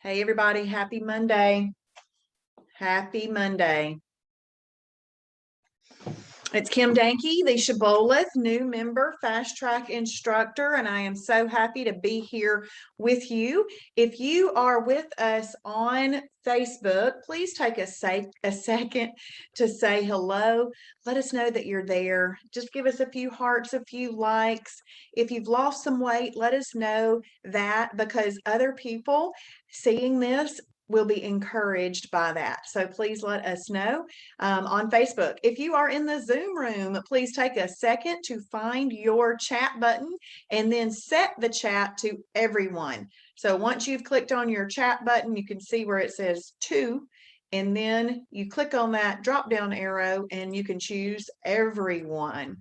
Hey, everybody. Happy Monday. Happy Monday. It's Kim Danke, the Shibboleth new member, fast track instructor, and I am so happy to be here with you. If you are with us on Facebook, please take a second to say hello. Let us know that you're there. Just give us a few hearts, a few likes. If you've lost some weight, let us know that, because other people seeing this will be encouraged by that. So please let us know on Facebook. If you are in the Zoom room, please take a second to find your chat button and then set the chat to everyone. So once you've clicked on your chat button, you can see where it says to, and then you click on that drop down arrow and you can choose everyone.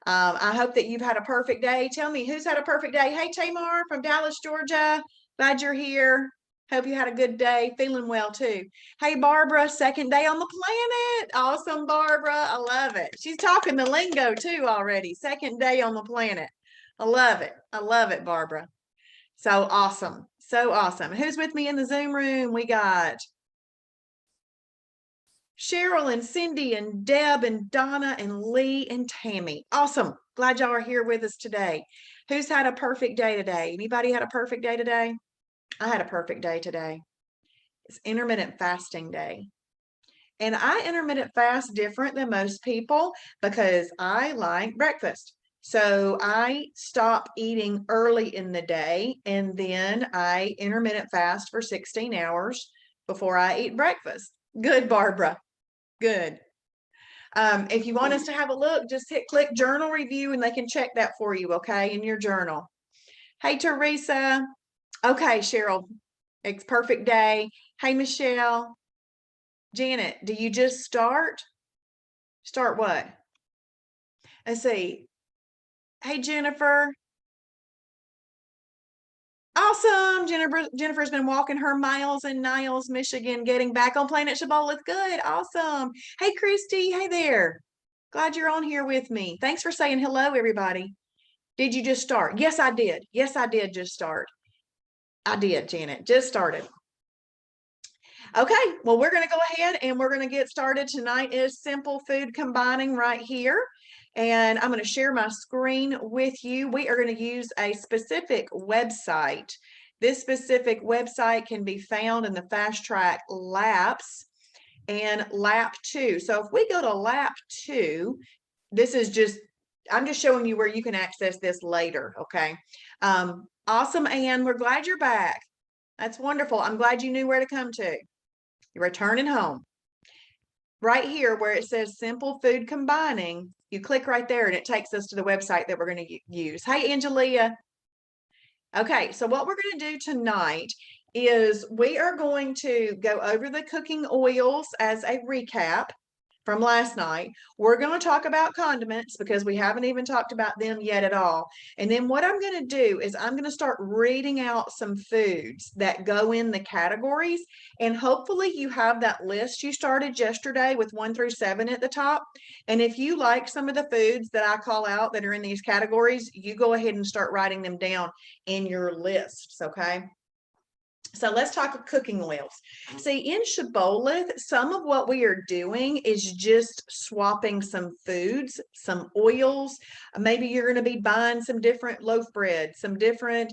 I hope that you've had a perfect day. Tell me who's had a perfect day. Hey, Tamar from Dallas, Georgia. Glad you're here. Hope you had a good day. Feeling well too. Hey, Barbara, second day on the planet. Awesome, Barbara. I love it. She's talking the lingo too already. Second day on the planet. I love it. I love it, Barbara. So awesome. So awesome. Who's with me in the Zoom room? We got Cheryl and Cindy and Deb and Donna and Lee and Tammy. Awesome. Glad y'all are here with us today. Who's had a perfect day today? Anybody had a perfect day today? I had a perfect day today. It's intermittent fasting day. And I intermittent fast different than most people because I like breakfast. So I stop eating early in the day and then I intermittent fast for 16 hours before I eat breakfast. Good, Barbara. Good. If you want us to have a look, just click journal review and they can check that for you, okay, in your journal. Hey, Teresa. Okay, Cheryl, it's perfect day. Hey, Michelle. Janet, do you just start? Start what? Let's see. Hey, Jennifer. Awesome. Jennifer's been walking her miles in Niles, Michigan, getting back on Planet Shibboleth. Good. Awesome. Hey, Christy. Hey there. Glad you're on here with me. Thanks for saying hello, everybody. Did you just start? Yes, I did. Yes, I did just start. I did, Janet. Just started. Okay, well, we're going to go ahead and we're going to get started. Tonight is simple food combining right here. And I'm going to share my screen with you. We are going to use a specific website. This specific website can be found in the Fast Track Laps and Lap 2. So if we go to Lap 2, this is just, I'm just showing you where you can access this later, okay? Awesome, Anne. We're glad you're back. That's wonderful. I'm glad you knew where to come to. You're returning home. Right here where it says simple food combining, you click right there and it takes us to the website that we're going to use. Hey, Angelia. Okay, so what we're going to do tonight is we are going to go over the cooking oils as a recap from last night. We're going to talk about condiments because we haven't even talked about them yet at all. And then what I'm going to do is I'm going to start reading out some foods that go in the categories. And hopefully you have that list you started yesterday with 1 through 7 at the top. And if you like some of the foods that I call out that are in these categories, you go ahead and start writing them down in your lists, okay? So let's talk cooking oils. See, in Shibboleth, some of what we are doing is just swapping some foods, some oils. Maybe you're going to be buying some different loaf bread, some different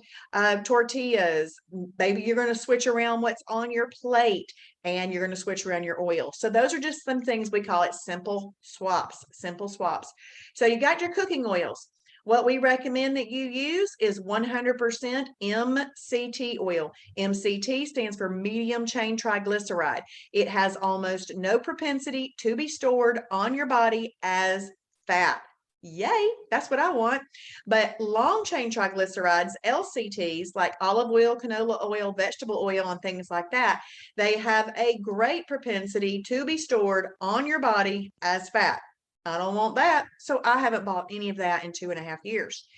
tortillas. Maybe you're going to switch around what's on your plate and you're going to switch around your oil. So those are just some things we call it simple swaps, simple swaps. So you got your cooking oils. What we recommend that you use is 100% MCT oil. MCT stands for medium chain triglyceride. It has almost no propensity to be stored on your body as fat. Yay, that's what I want. But long chain triglycerides, LCTs, like olive oil, canola oil, vegetable oil, and things like that, they have a great propensity to be stored on your body as fat. I don't want that. So I haven't bought any of that in 2.5 years.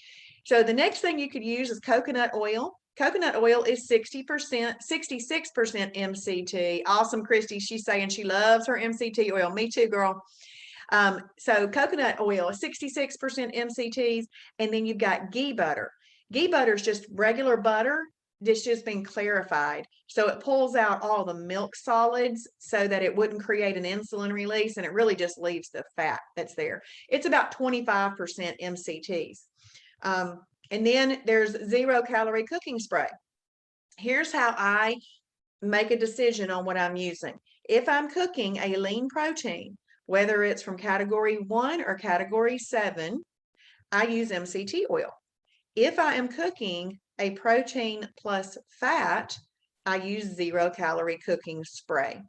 So the next thing you could use is coconut oil. Coconut oil is 66% MCT. Awesome, Christy. She's saying she loves her MCT oil. Me too, girl. So coconut oil is 66% MCTs. And then you've got ghee butter. Ghee butter is just regular butter It's just been clarified. So it pulls out all the milk solids so that it wouldn't create an insulin release, and it really just leaves the fat that's there. It's about 25% MCTs. And then there's 0-calorie cooking spray. Here's how I make a decision on what I'm using. If I'm cooking a lean protein, whether it's from category 1 or category 7, I use MCT oil. If I am cooking a protein plus fat, I use 0-calorie cooking spray.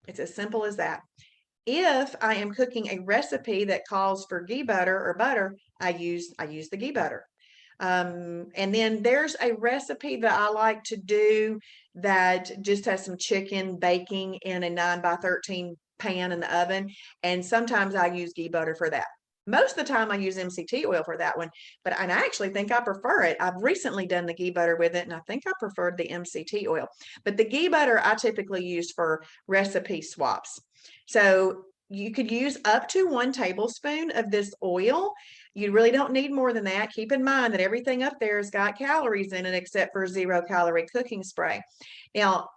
It's as simple as that. If I am cooking a recipe that calls for ghee butter or butter, I use the ghee butter. And then there's a recipe that I like to do that just has some chicken baking in a 9x13 pan in the oven. And sometimes I use ghee butter for that. Most of the time I use MCT oil for that one, and I actually think I prefer it. I've recently done the ghee butter with it, and I think I preferred the MCT oil. But the ghee butter I typically use for recipe swaps. So you could use up to 1 tablespoon of this oil. You really don't need more than that. Keep in mind that everything up there has got calories in it except for 0-calorie cooking spray. Now,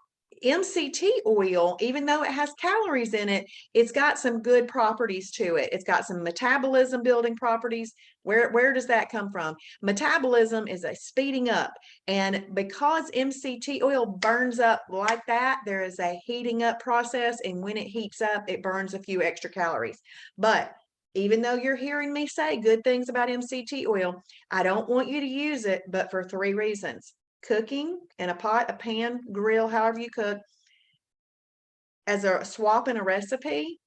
MCT oil, even though it has calories in it, it's got some good properties to it. It's got some metabolism building properties. Where does that come from? Metabolism is a speeding up. And because MCT oil burns up like that, there is a heating up process. And when it heats up, it burns a few extra calories. But even though you're hearing me say good things about MCT oil, I don't want you to use it, but for 3 reasons. Cooking in a pot, a pan, grill, however you cook, as a swap in a recipe,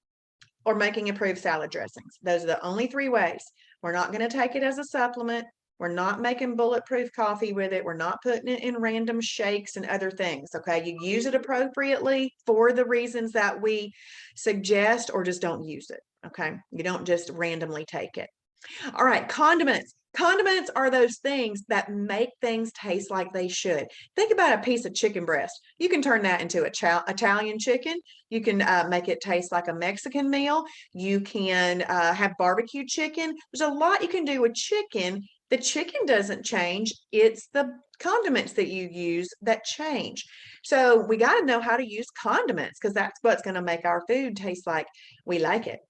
or making approved salad dressings. Those are the only 3 ways. We're not going to take it as a supplement. We're not making bulletproof coffee with it. We're not putting it in random shakes and other things. Okay. You use it appropriately for the reasons that we suggest, or just don't use it. Okay. You don't just randomly take it. All right. Condiments. Condiments are those things that make things taste like they should. Think about a piece of chicken breast. You can turn that into Italian chicken. You can make it taste like a Mexican meal. You can have barbecue chicken. There's a lot you can do with chicken. The chicken doesn't change. It's the condiments that you use that change. So we got to know how to use condiments, because that's what's going to make our food taste like we like it.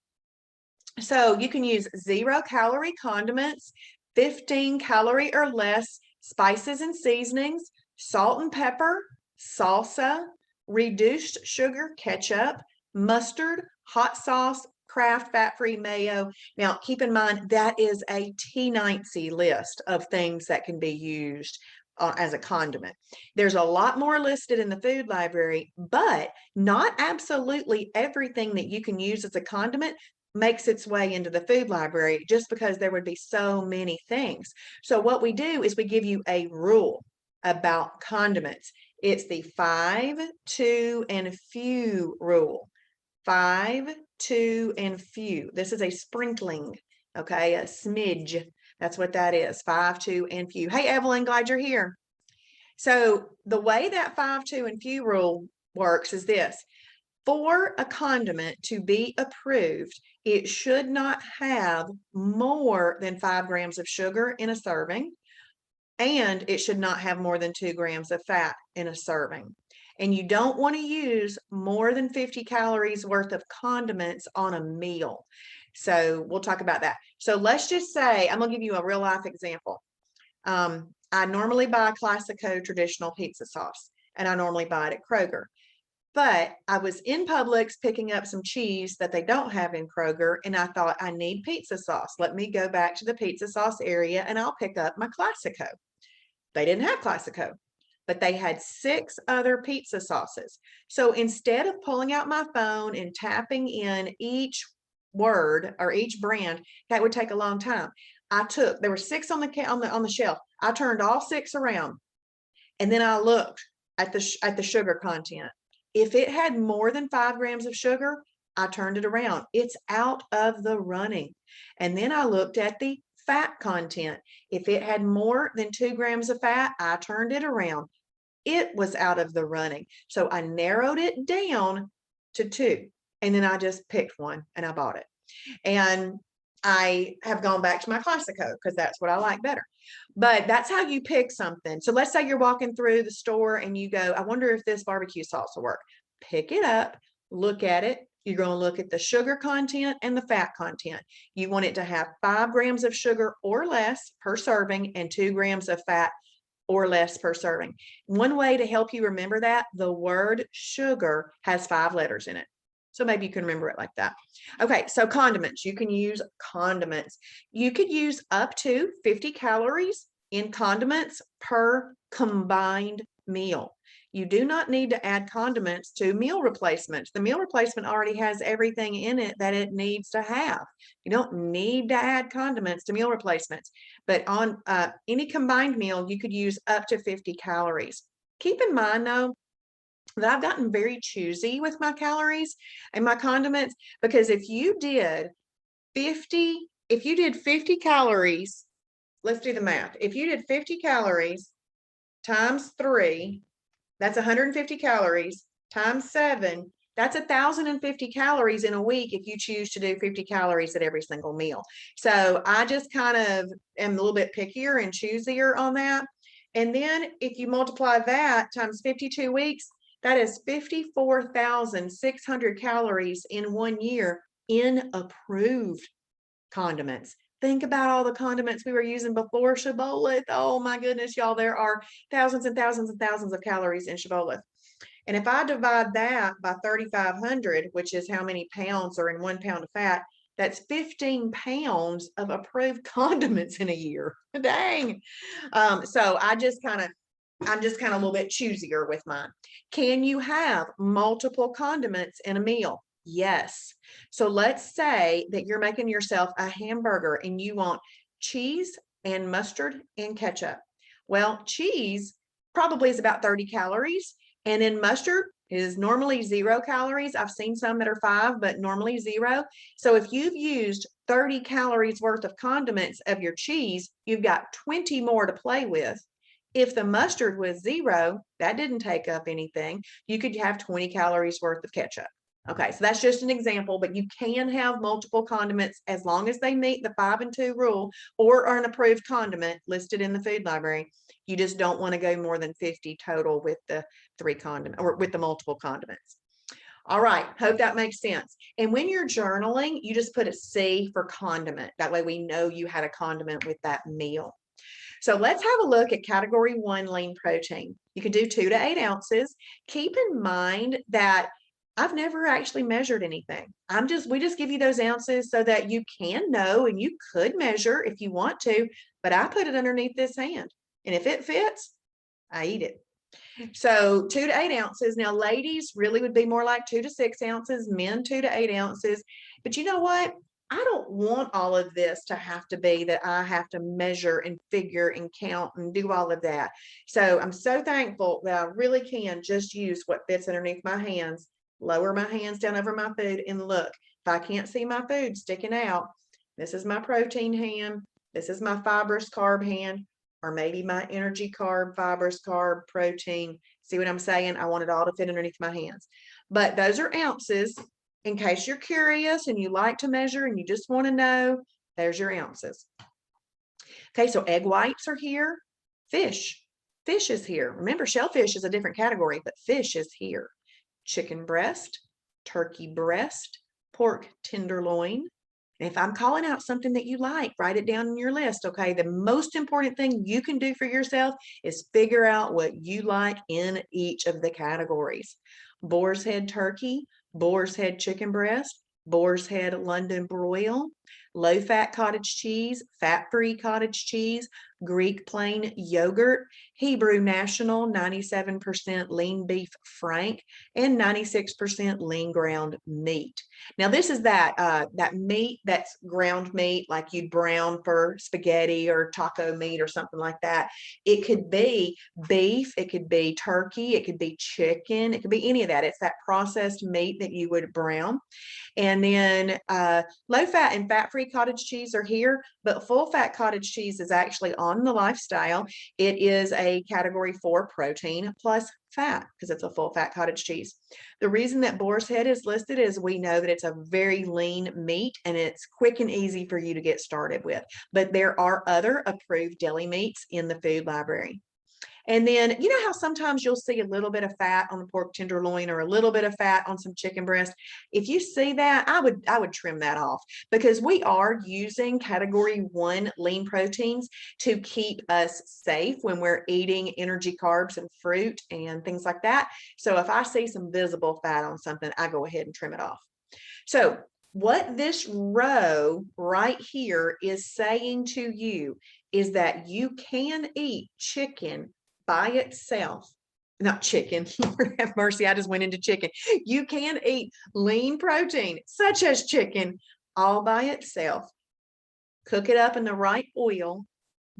So you can use 0-calorie condiments, 15-calorie or less spices and seasonings, salt and pepper, salsa, reduced sugar ketchup, mustard, hot sauce, Kraft fat-free mayo. Now, keep in mind, that is a T90 list of things that can be used as a condiment. There's a lot more listed in the food library, but not absolutely everything that you can use as a condiment makes its way into the food library, just because there would be so many things. So what we do is we give you a rule about condiments. It's the 5, 2, and few rule. 5, 2, and few. This is a sprinkling, okay? A smidge. That's what that is. 5, 2, and few. Hey, Evelyn, glad you're here. So the way that 5, 2, and few rule works is this. For a condiment to be approved, it should not have more than 5 grams of sugar in a serving, and it should not have more than 2 grams of fat in a serving. And you don't want to use more than 50 calories worth of condiments on a meal. So we'll talk about that. So let's just say, I'm going to give you a real life example. I normally buy Classico traditional pizza sauce, and I normally buy it at Kroger. But I was in Publix picking up some cheese that they don't have in Kroger, and I thought, I need pizza sauce. Let me go back to the pizza sauce area and I'll pick up my Classico. They didn't have Classico, but they had 6 other pizza sauces. So instead of pulling out my phone and tapping in each word or each brand, that would take a long time. There were 6 on the shelf. I turned all 6 around, and then I looked at the sugar content. If it had more than 5 grams of sugar, I turned it around. It's out of the running. And then I looked at the fat content. If it had more than 2 grams of fat, I turned it around. It was out of the running. So I narrowed it down to 2. And then I just picked one and I bought it. And I have gone back to my Classico because that's what I like better. But that's how you pick something. So let's say you're walking through the store and you go, I wonder if this barbecue sauce will work. Pick it up, look at it. You're going to look at the sugar content and the fat content. You want it to have 5 grams of sugar or less per serving and 2 grams of fat or less per serving. One way to help you remember that, the word sugar has 5 letters in it. So maybe you can remember it like that. Okay, so condiments. You can use condiments. You could use up to 50 calories in condiments per combined meal. You do not need to add condiments to meal replacements. The meal replacement already has everything in it that it needs to have. You don't need to add condiments to meal replacements. But on any combined meal, you could use up to 50 calories. Keep in mind, though, that I've gotten very choosy with my calories and my condiments, because if you did 50 calories, let's do the math. If you did 50 calories times 3, that's 150 calories times 7, that's 1,050 calories in a week if you choose to do 50 calories at every single meal. So I just kind of am a little bit pickier and choosier on that. And then if you multiply that times 52 weeks, that is 54,600 calories in 1 year in approved condiments. Think about all the condiments we were using before Shibboleth. Oh my goodness, y'all, there are thousands and thousands and thousands of calories in Shibboleth. And if I divide that by 3,500, which is how many pounds are in 1 pound of fat, that's 15 pounds of approved condiments in a year. Dang. So I'm just kind of a little bit choosier with mine. Can you have multiple condiments in a meal? Yes. So let's say that you're making yourself a hamburger and you want cheese and mustard and ketchup. Well, cheese probably is about 30 calories, and then mustard is normally 0 calories. I've seen some that are 5, but normally 0. So if you've used 30 calories worth of condiments of your cheese, you've got 20 more to play with. If the mustard was 0, that didn't take up anything. You could have 20 calories worth of ketchup. Okay, so that's just an example, but you can have multiple condiments as long as they meet the 5 and 2 rule or are an approved condiment listed in the food library. You just don't want to go more than 50 total with the 3 condiments or with the multiple condiments. All right, hope that makes sense. And when you're journaling, you just put a C for condiment. That way we know you had a condiment with that meal. So let's have a look at category 1, lean protein. You can do 2 to 8 ounces. Keep in mind that I've never actually measured anything. We just give you those ounces so that you can know, and you could measure if you want to, but I put it underneath this hand. And if it fits, I eat it. So 2 to 8 ounces. Now, ladies really would be more like 2 to 6 ounces, men 2 to 8 ounces. But you know what? I don't want all of this to have to be that I have to measure and figure and count and do all of that. So I'm so thankful that I really can just use what fits underneath my hands, lower my hands down over my food, and look. If I can't see my food sticking out, this is my protein hand, this is my fibrous carb hand, or maybe my energy carb, fibrous carb, protein. See what I'm saying? I want it all to fit underneath my hands. But those are ounces. In case you're curious and you like to measure and you just want to know, there's your ounces. Okay, so egg whites are here. Fish is here. Remember, shellfish is a different category, but fish is here. Chicken breast, turkey breast, pork tenderloin. And if I'm calling out something that you like, write it down in your list, okay? The most important thing you can do for yourself is figure out what you like in each of the categories. Boar's head turkey, boar's head chicken breast, boar's head London broil, low-fat cottage cheese, fat-free cottage cheese, Greek plain yogurt, Hebrew National 97% lean beef frank, and 96% lean ground meat. Now, this is that meat that's ground meat, like you'd brown for spaghetti or taco meat or something like that. It could be beef, it could be turkey, it could be chicken, it could be any of that. It's that processed meat that you would brown. And then low-fat and fat-free cottage cheese are here, but full fat cottage cheese is actually on the lifestyle. It is a category 4 protein plus fat because it's a full fat cottage cheese. The reason that boar's head is listed is we know that it's a very lean meat and it's quick and easy for you to get started with. But there are other approved deli meats in the food library. And then, you know how sometimes you'll see a little bit of fat on a pork tenderloin or a little bit of fat on some chicken breast? If you see that, I would trim that off because we are using category 1 lean proteins to keep us safe when we're eating energy carbs and fruit and things like that. So if I see some visible fat on something, I go ahead and trim it off. So what this row right here is saying to you is that you can eat chicken by itself, not chicken, Lord have mercy, I just went into chicken. You can eat lean protein, such as chicken, all by itself, cook it up in the right oil,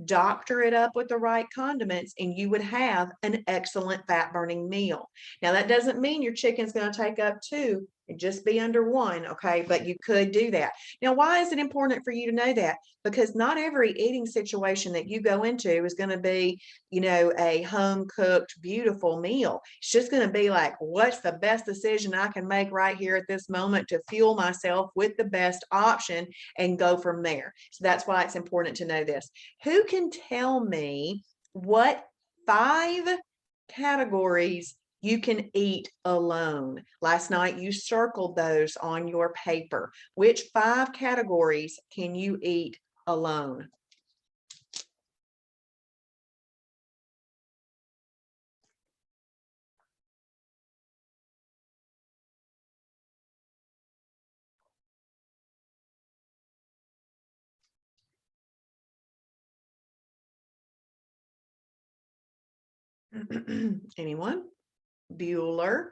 doctor it up with the right condiments, and you would have an excellent fat burning meal. Now, that doesn't mean your chicken's going to take up 2 and just be under 1, okay? But you could do that. Now, why is it important for you to know that? Because not every eating situation that you go into is going to be, you know, a home-cooked, beautiful meal. It's just going to be like, what's the best decision I can make right here at this moment to fuel myself with the best option and go from there. So that's why it's important to know this. Who can tell me what 5 categories you can eat alone? Last night you circled those on your paper. Which 5 categories can you eat alone? Anyone? Bueller?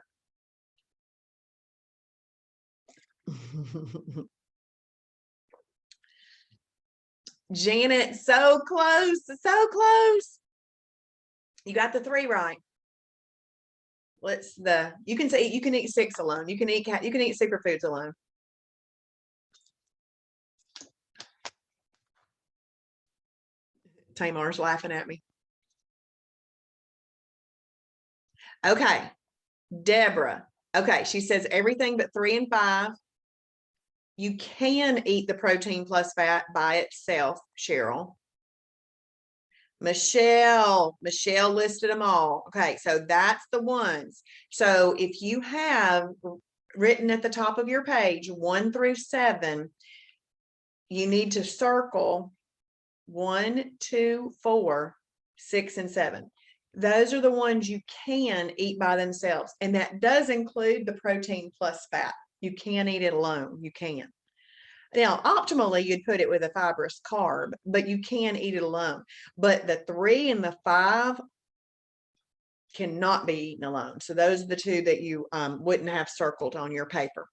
Janet, so close, so close. You got the 3 right. You can eat 6 alone. You can eat superfoods alone. Tamar's laughing at me. Okay, Deborah. Okay, she says everything but 3 and 5. You can eat the protein plus fat by itself, Cheryl. Michelle listed them all. Okay, so that's the ones. So if you have written at the top of your page 1 through 7, you need to circle 1, 2, 4, 6, and 7. Those are the ones you can eat by themselves. And that does include the protein plus fat. You can eat it alone. You can. Now, optimally, you'd put it with a fibrous carb, but you can eat it alone. But the 3 and the 5 cannot be eaten alone. So those are the 2 that you wouldn't have circled on your paper.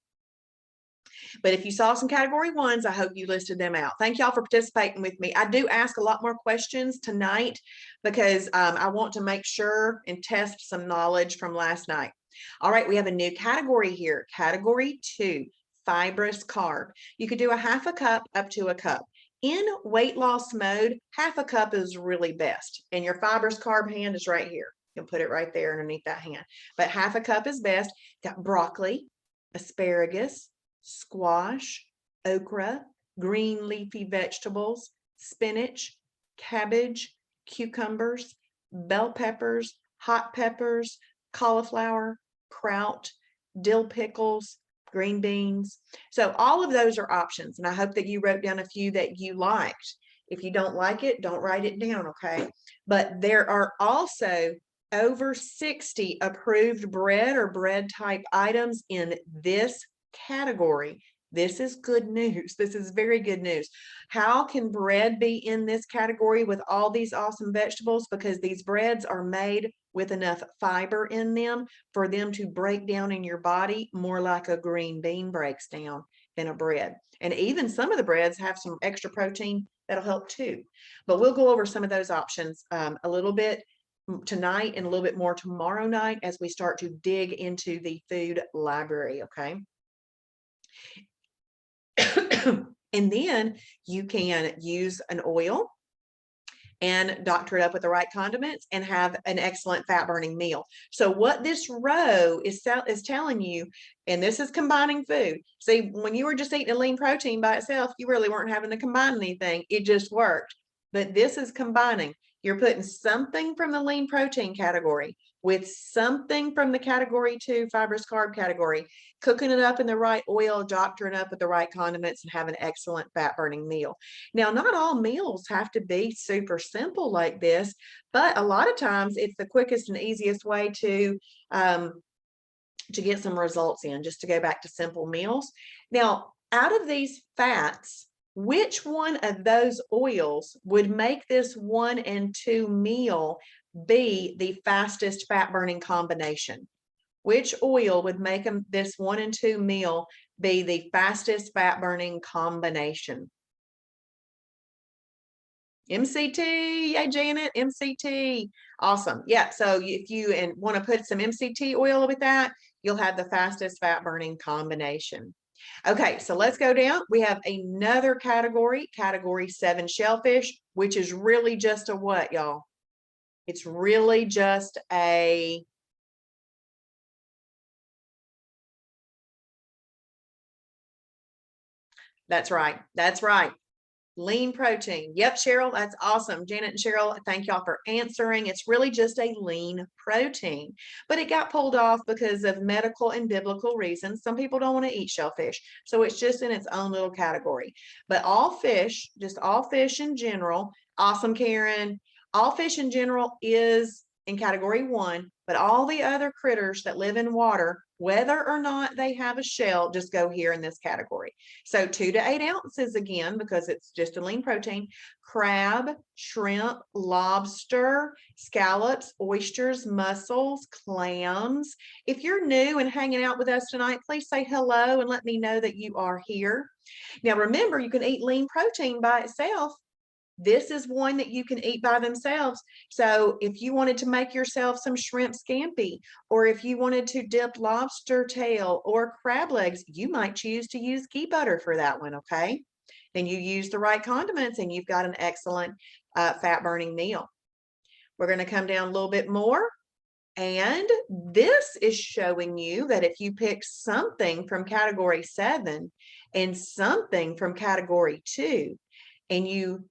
But if you saw some category 1s, I hope you listed them out. Thank y'all for participating with me. I do ask a lot more questions tonight because I want to make sure and test some knowledge from last night. All right, we have a new category here. Category 2, fibrous carb. You could do a 1/2 cup up to a cup. In weight loss mode, 1/2 cup is really best. And your fibrous carb hand is right here. You'll put it right there underneath that hand. But 1/2 cup is best. Got broccoli, asparagus, squash, okra, green leafy vegetables, spinach, cabbage, cucumbers, bell peppers, hot peppers, cauliflower, kraut, dill pickles, green beans. So all of those are options. And I hope that you wrote down a few that you liked. If you don't like it, don't write it down, okay? But there are also over 60 approved bread or bread type items in this category. This is good news. This is very good news. How can bread be in this category with all these awesome vegetables? Because these breads are made with enough fiber in them for them to break down in your body more like a green bean breaks down than a bread. And even some of the breads have some extra protein that'll help too. But we'll go over some of those options a little bit tonight and a little bit more tomorrow night as we start to dig into the food library, okay? And then you can use an oil and doctor it up with the right condiments and have an excellent fat burning meal. So what this row is telling you, and this is combining food. See, when you were just eating a lean protein by itself, you really weren't having to combine anything. It just worked. But this is combining. You're putting something from the lean protein category with something from the category 2 fibrous carb category, cooking it up in the right oil, doctoring up with the right condiments, and have an excellent fat burning meal. Now, not all meals have to be super simple like this, but a lot of times it's the quickest and easiest way to get some results in, just to go back to simple meals. Now, out of these fats, which one of those oils would make this 1 and 2 meal be the fastest fat burning combination? Which oil would make this 1 and 2 meal be the fastest fat burning combination? MCT, yay, Janet, MCT. Awesome. Yeah, so if you want to put some MCT oil with that, you'll have the fastest fat burning combination. Okay, so let's go down. We have another category, category 7 shellfish, which is really just a what, y'all? It's really just a that's right. That's right. Lean protein. Yep, Cheryl, that's awesome. Janet and Cheryl, thank y'all for answering. It's really just a lean protein, but it got pulled off because of medical and biblical reasons. Some people don't want to eat shellfish, so it's just in its own little category. But all fish, just all fish in general, awesome, Karen. All fish in general is in category 1, but all the other critters that live in water, whether or not they have a shell, just go here in this category. So 2 to 8 ounces again, because it's just a lean protein. Crab, shrimp, lobster, scallops, oysters, mussels, clams. If you're new and hanging out with us tonight, please say hello and let me know that you are here. Now remember, you can eat lean protein by itself. This is one that you can eat by themselves. So if you wanted to make yourself some shrimp scampi, or if you wanted to dip lobster tail or crab legs, you might choose to use ghee butter for that one, okay? Then you use the right condiments and you've got an excellent fat burning meal. We're going to come down a little bit more. And this is showing you that if you pick something from category 7 and something from category 2, and you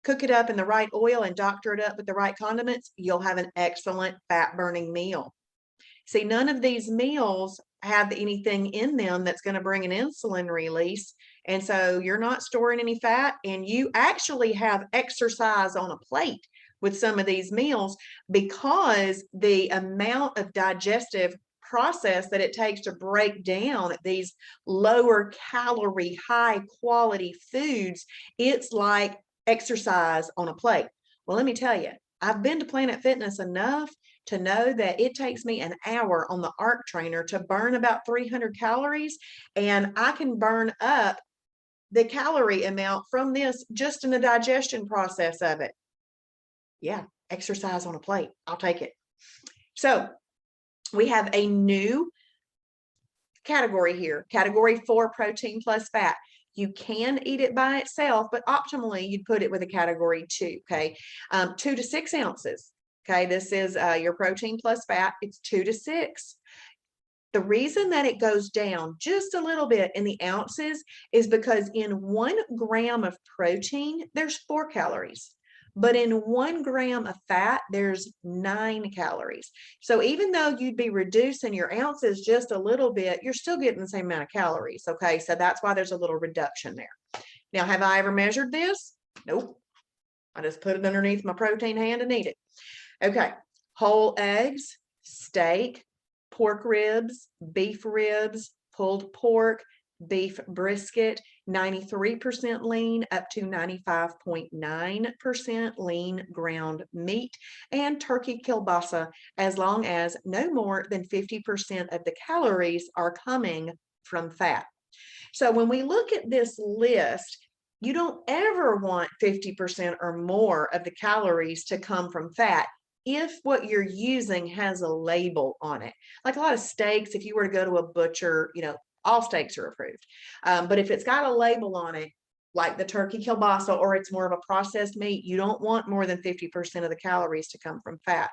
cook it up in the right oil and doctor it up with the right condiments, you'll have an excellent fat burning meal. See, none of these meals have anything in them that's going to bring an insulin release. And so you're not storing any fat, and you actually have exercise on a plate with some of these meals, because the amount of digestive process that it takes to break down these lower calorie, high quality foods, it's like exercise on a plate. Well, let me tell you, I've been to Planet Fitness enough to know that it takes me an hour on the ARC trainer to burn about 300 calories, and I can burn up the calorie amount from this just in the digestion process of it. Yeah, exercise on a plate. I'll take it. So we have a new category here, category 4, protein plus fat. You can eat it by itself, but optimally you'd put it with a category 2, okay? 2 to 6 ounces, okay? This is your protein plus fat. It's 2 to 6. The reason that it goes down just a little bit in the ounces is because in 1 gram of protein, there's 4 calories. But in 1 gram of fat, there's 9 calories. So even though you'd be reducing your ounces just a little bit, you're still getting the same amount of calories. Okay, so that's why there's a little reduction there. Now, have I ever measured this? Nope. I just put it underneath my protein hand and eat it. Okay, whole eggs, steak, pork ribs, beef ribs, pulled pork, beef brisket, 93% lean up to 95.9% lean ground meat, and turkey kielbasa, as long as no more than 50% of the calories are coming from fat. So when we look at this list, you don't ever want 50% or more of the calories to come from fat if what you're using has a label on it. Like a lot of steaks, if you were to go to a butcher, all steaks are approved. But if it's got a label on it, like the turkey kielbasa, or it's more of a processed meat, you don't want more than 50% of the calories to come from fat.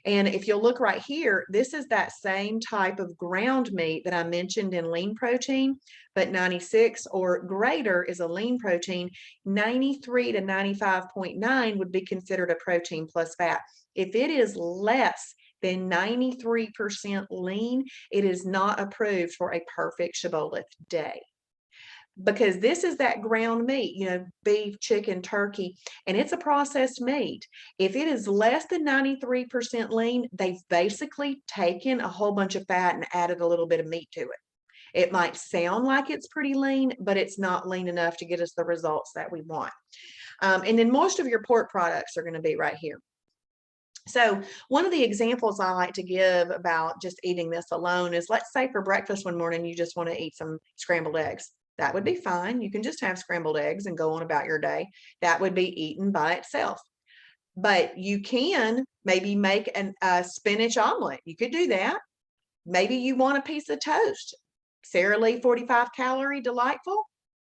And if you'll look right here, this is that same type of ground meat that I mentioned in lean protein, but 96 or greater is a lean protein. 93 to 95.9 would be considered a protein plus fat. If it is less than 93% lean, it is not approved for a perfect Shibboleth day. Because this is that ground meat, beef, chicken, turkey, and it's a processed meat. If it is less than 93% lean, they've basically taken a whole bunch of fat and added a little bit of meat to it. It might sound like it's pretty lean, but it's not lean enough to get us the results that we want. And then most of your pork products are going to be right here. So one of the examples I like to give about just eating this alone is, let's say for breakfast one morning, you just want to eat some scrambled eggs. That would be fine. You can just have scrambled eggs and go on about your day. That would be eaten by itself. But you can maybe make a spinach omelet. You could do that. Maybe you want a piece of toast. Sara Lee 45 calorie delightful.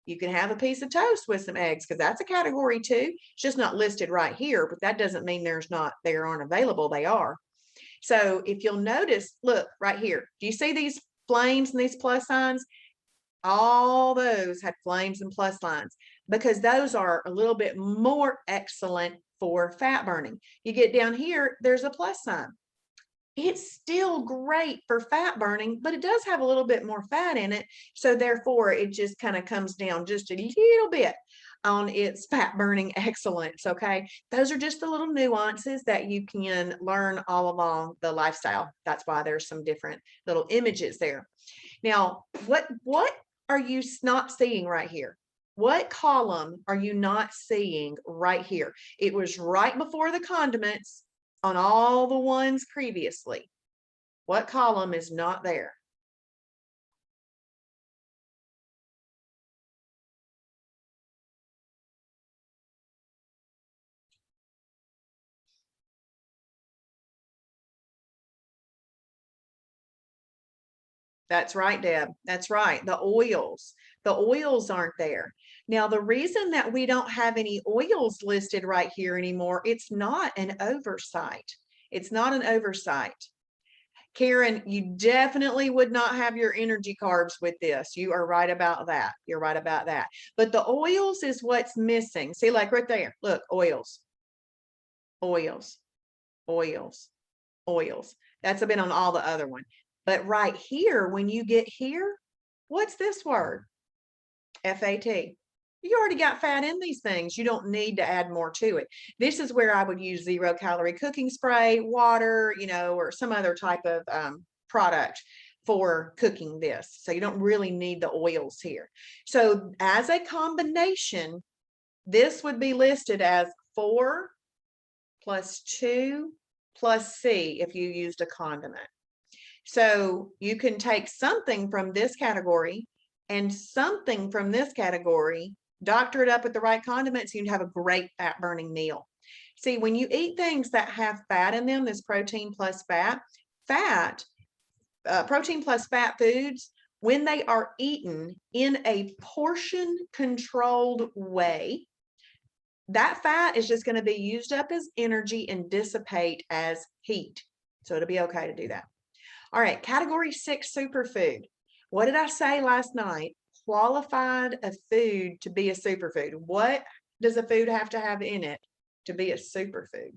You can have a piece of toast with some eggs, because that's a category too. It's just not listed right here, but that doesn't mean they aren't available. They are. So if you'll notice, look right here. Do you see these flames and these plus signs? All those had flames and plus lines, because those are a little bit more excellent for fat burning. You get down here, there's a plus sign. It's still great for fat burning, but it does have a little bit more fat in it. So therefore, it just kind of comes down just a little bit on its fat burning excellence. Okay. Those are just the little nuances that you can learn all along the lifestyle. That's why there's some different little images there. Now, what are you not seeing right here? What column are you not seeing right here? It was right before the condiments on all the ones previously. What column is not there? That's right, Deb. That's right. The oils aren't there. Now, the reason that we don't have any oils listed right here anymore, it's not an oversight. It's not an oversight. Karen, you definitely would not have your energy carbs with this. You are right about that. You're right about that. But the oils is what's missing. See, like right there, look, oils, oils, oils, oils. That's been on all the other one. But right here, when you get here, what's this word? FAT. You already got fat in these things. You don't need to add more to it. This is where I would use 0 calorie cooking spray, water, or some other type of product for cooking this. So you don't really need the oils here. So as a combination, this would be listed as 4 plus 2 plus C if you used a condiment. So you can take something from this category and something from this category, doctor it up with the right condiments, you'd have a great fat burning meal. See, when you eat things that have fat in them, this protein plus fat, protein plus fat foods, when they are eaten in a portion controlled way, that fat is just going to be used up as energy and dissipate as heat. So it'll be okay to do that. All right, category 6 superfood. What did I say last night? Qualified a food to be a superfood. What does a food have to have in it to be a superfood?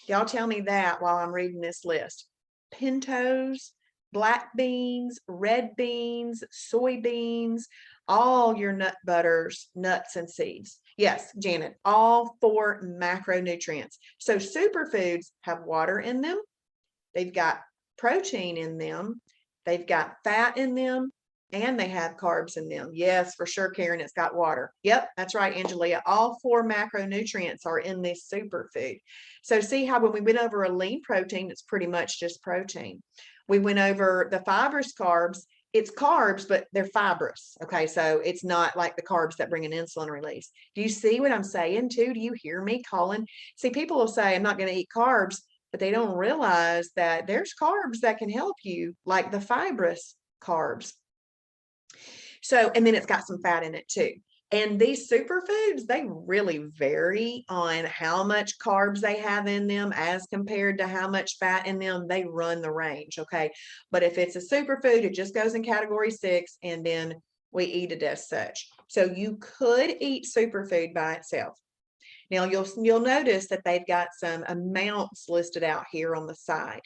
Y'all tell me that while I'm reading this list. Pintos, black beans, red beans, soybeans, all your nut butters, nuts and seeds. Yes, Janet, all 4 macronutrients. So superfoods have water in them. They've got protein in them, they've got fat in them, and they have carbs in them. Yes, for sure, Karen, it's got water. Yep, that's right, Angelia. All 4 macronutrients are in this superfood. So see how when we went over a lean protein, it's pretty much just protein. We went over the fibrous carbs. It's carbs, but they're fibrous. Okay, so it's not like the carbs that bring an insulin release. Do you see what I'm saying too? Do you hear me, Colin? See, people will say, I'm not going to eat carbs, but they don't realize that there's carbs that can help you, like the fibrous carbs. So, and then it's got some fat in it too. And these superfoods, they really vary on how much carbs they have in them as compared to how much fat in them. They run the range, okay? But if it's a superfood, it just goes in category 6, and then we eat it as such. So you could eat superfood by itself. Now you'll notice that they've got some amounts listed out here on the side.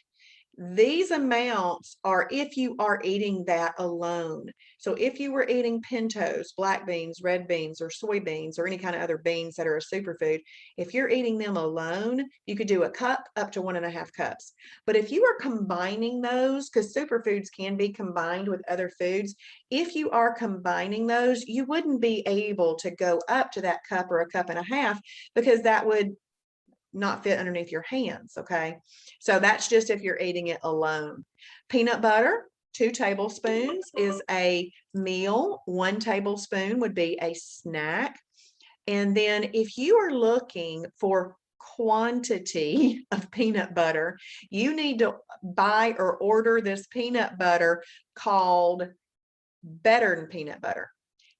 These amounts are if you are eating that alone. So if you were eating pintos, black beans, red beans, or soybeans, or any kind of other beans that are a superfood, if you're eating them alone, you could do a cup up to 1.5 cups. But if you are combining those, because superfoods can be combined with other foods, if you are combining those, you wouldn't be able to go up to that cup or a cup and a half, because that would not fit underneath your hands, okay? So that's just if you're eating it alone. Peanut butter, 2 tablespoons is a meal. 1 tablespoon would be a snack. And then if you are looking for quantity of peanut butter, you need to buy or order this peanut butter called Better peanut butter.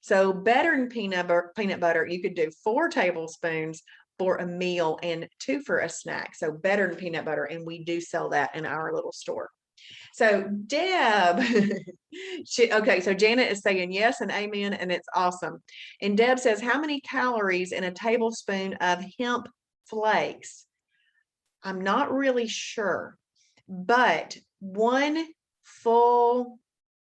So Better peanut butter, you could do 4 tablespoons for a meal and 2 for a snack. So Better peanut butter, and we do sell that in our little store. So Deb, okay, so Janet is saying yes and amen, and it's awesome. And Deb says, how many calories in a tablespoon of hemp flakes? I'm not really sure, but 1 full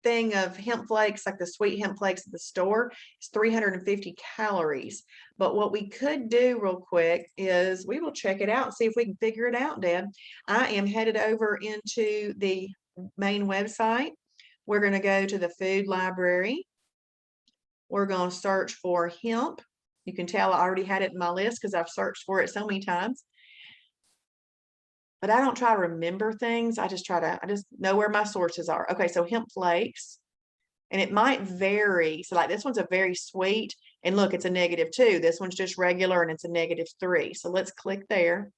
thing of hemp flakes, like the sweet hemp flakes at the store, is 350 calories. But what we could do real quick is we will check it out and see if we can figure it out, Deb. I am headed over into the main website. We're going to go to the food library. We're going to search for hemp. You can tell I already had it in my list because I've searched for it so many times. But I don't try to remember things. I just know where my sources are. Okay, so hemp flakes, and it might vary. So like this one's a very sweet, and look, it's a -2. This one's just regular, and it's a -3. So let's click there.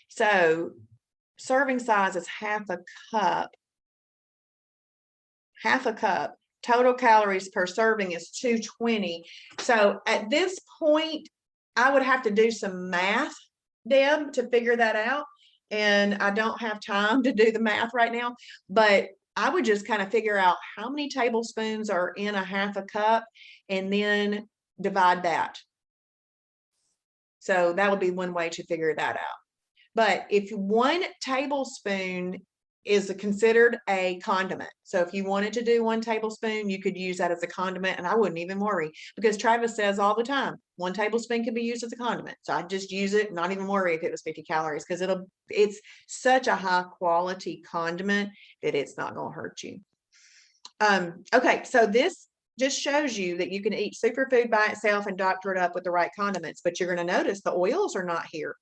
So serving size is half a cup. Half a cup. Total calories per serving is 220. So at this point, I would have to do some math, Deb, to figure that out. And I don't have time to do the math right now, but I would just kind of figure out how many tablespoons are in a half a cup and then divide that. So that would be one way to figure that out. But if 1 tablespoon is considered a condiment. So if you wanted to do 1 tablespoon, you could use that as a condiment, and I wouldn't even worry, because Travis says all the time, 1 tablespoon can be used as a condiment. So I just use it, not even worry if it was 50 calories, because it's such a high quality condiment that it's not going to hurt you. Okay, so this just shows you that you can eat superfood by itself and doctor it up with the right condiments, but you're going to notice the oils are not here.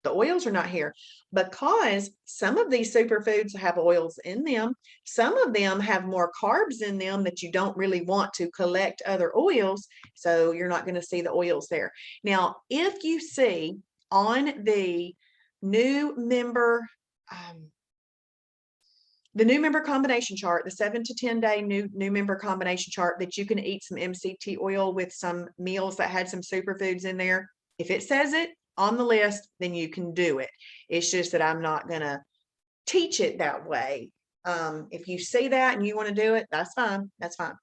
The oils are not here because some of these superfoods have oils in them. Some of them have more carbs in them that you don't really want to collect other oils. So you're not going to see the oils there. Now, if you see on the new member, combination chart, the 7 to 10 day new member combination chart, that you can eat some MCT oil with some meals that had some superfoods in there. If it says it on the list, then you can do it. It's just that I'm not going to teach it that way. If you see that and you want to do it, that's fine. That's fine.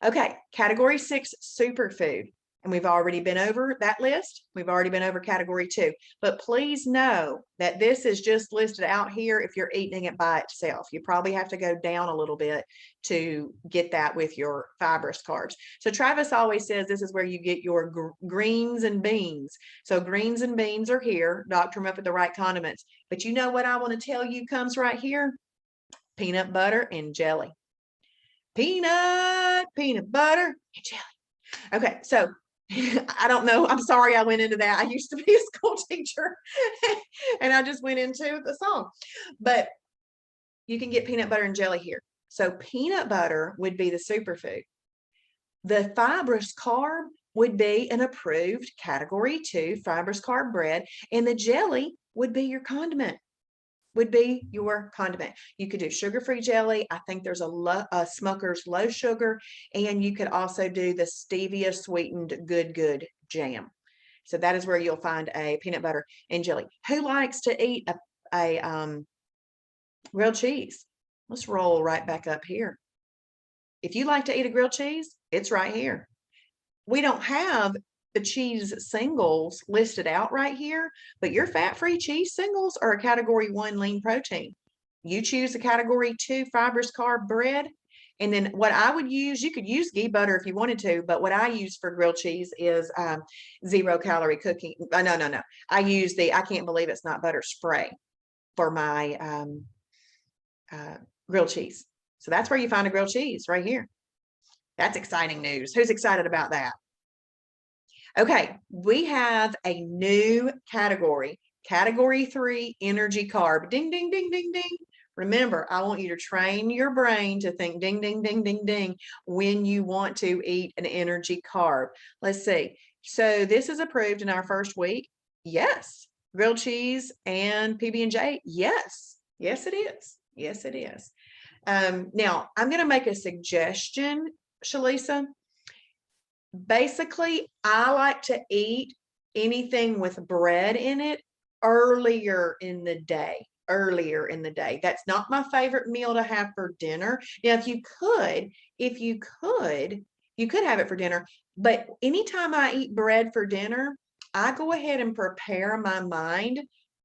Okay, category 6, superfood. And we've already been over that list. We've already been over category 2. But please know that this is just listed out here if you're eating it by itself. You probably have to go down a little bit to get that with your fibrous carbs. So Travis always says this is where you get your greens and beans. So greens and beans are here. Doctor them up with the right condiments. But you know what I want to tell you comes right here? Peanut butter and jelly. Peanut butter, and jelly. Okay, so I don't know. I'm sorry I went into that. I used to be a school teacher and I just went into the song. But you can get peanut butter and jelly here. So peanut butter would be the superfood. The fibrous carb would be an approved category 2 fibrous carb bread, and the jelly would be your condiment. would be your condiment. You could do sugar-free jelly. I think there's a Smucker's low sugar, and you could also do the stevia sweetened good jam. So that is where you'll find a peanut butter and jelly. Who likes to eat a grilled cheese? Let's roll right back up here. If you like to eat a grilled cheese, it's right here. We don't have the cheese singles listed out right here, but your fat-free cheese singles are a category 1 lean protein. You choose a category 2 fibrous carb bread. And then what I would use, you could use ghee butter if you wanted to, but what I use for grilled cheese is 0-calorie cooking. No. I use I can't believe it's not butter spray for my grilled cheese. So that's where you find a grilled cheese right here. That's exciting news. Who's excited about that? Okay, we have a new category, category 3 energy carb. Ding, ding, ding, ding, ding. Remember, I want you to train your brain to think ding, ding, ding, ding, ding when you want to eat an energy carb. Let's see. So this is approved in our first week. Yes. Grilled cheese and PB&J. Yes. Yes, it is. Yes, it is. Now, I'm going to make a suggestion, Shalisa. Basically, I like to eat anything with bread in it earlier in the day. That's not my favorite meal to have for dinner. Now, if you could, you could have it for dinner. But anytime I eat bread for dinner, I go ahead and prepare my mind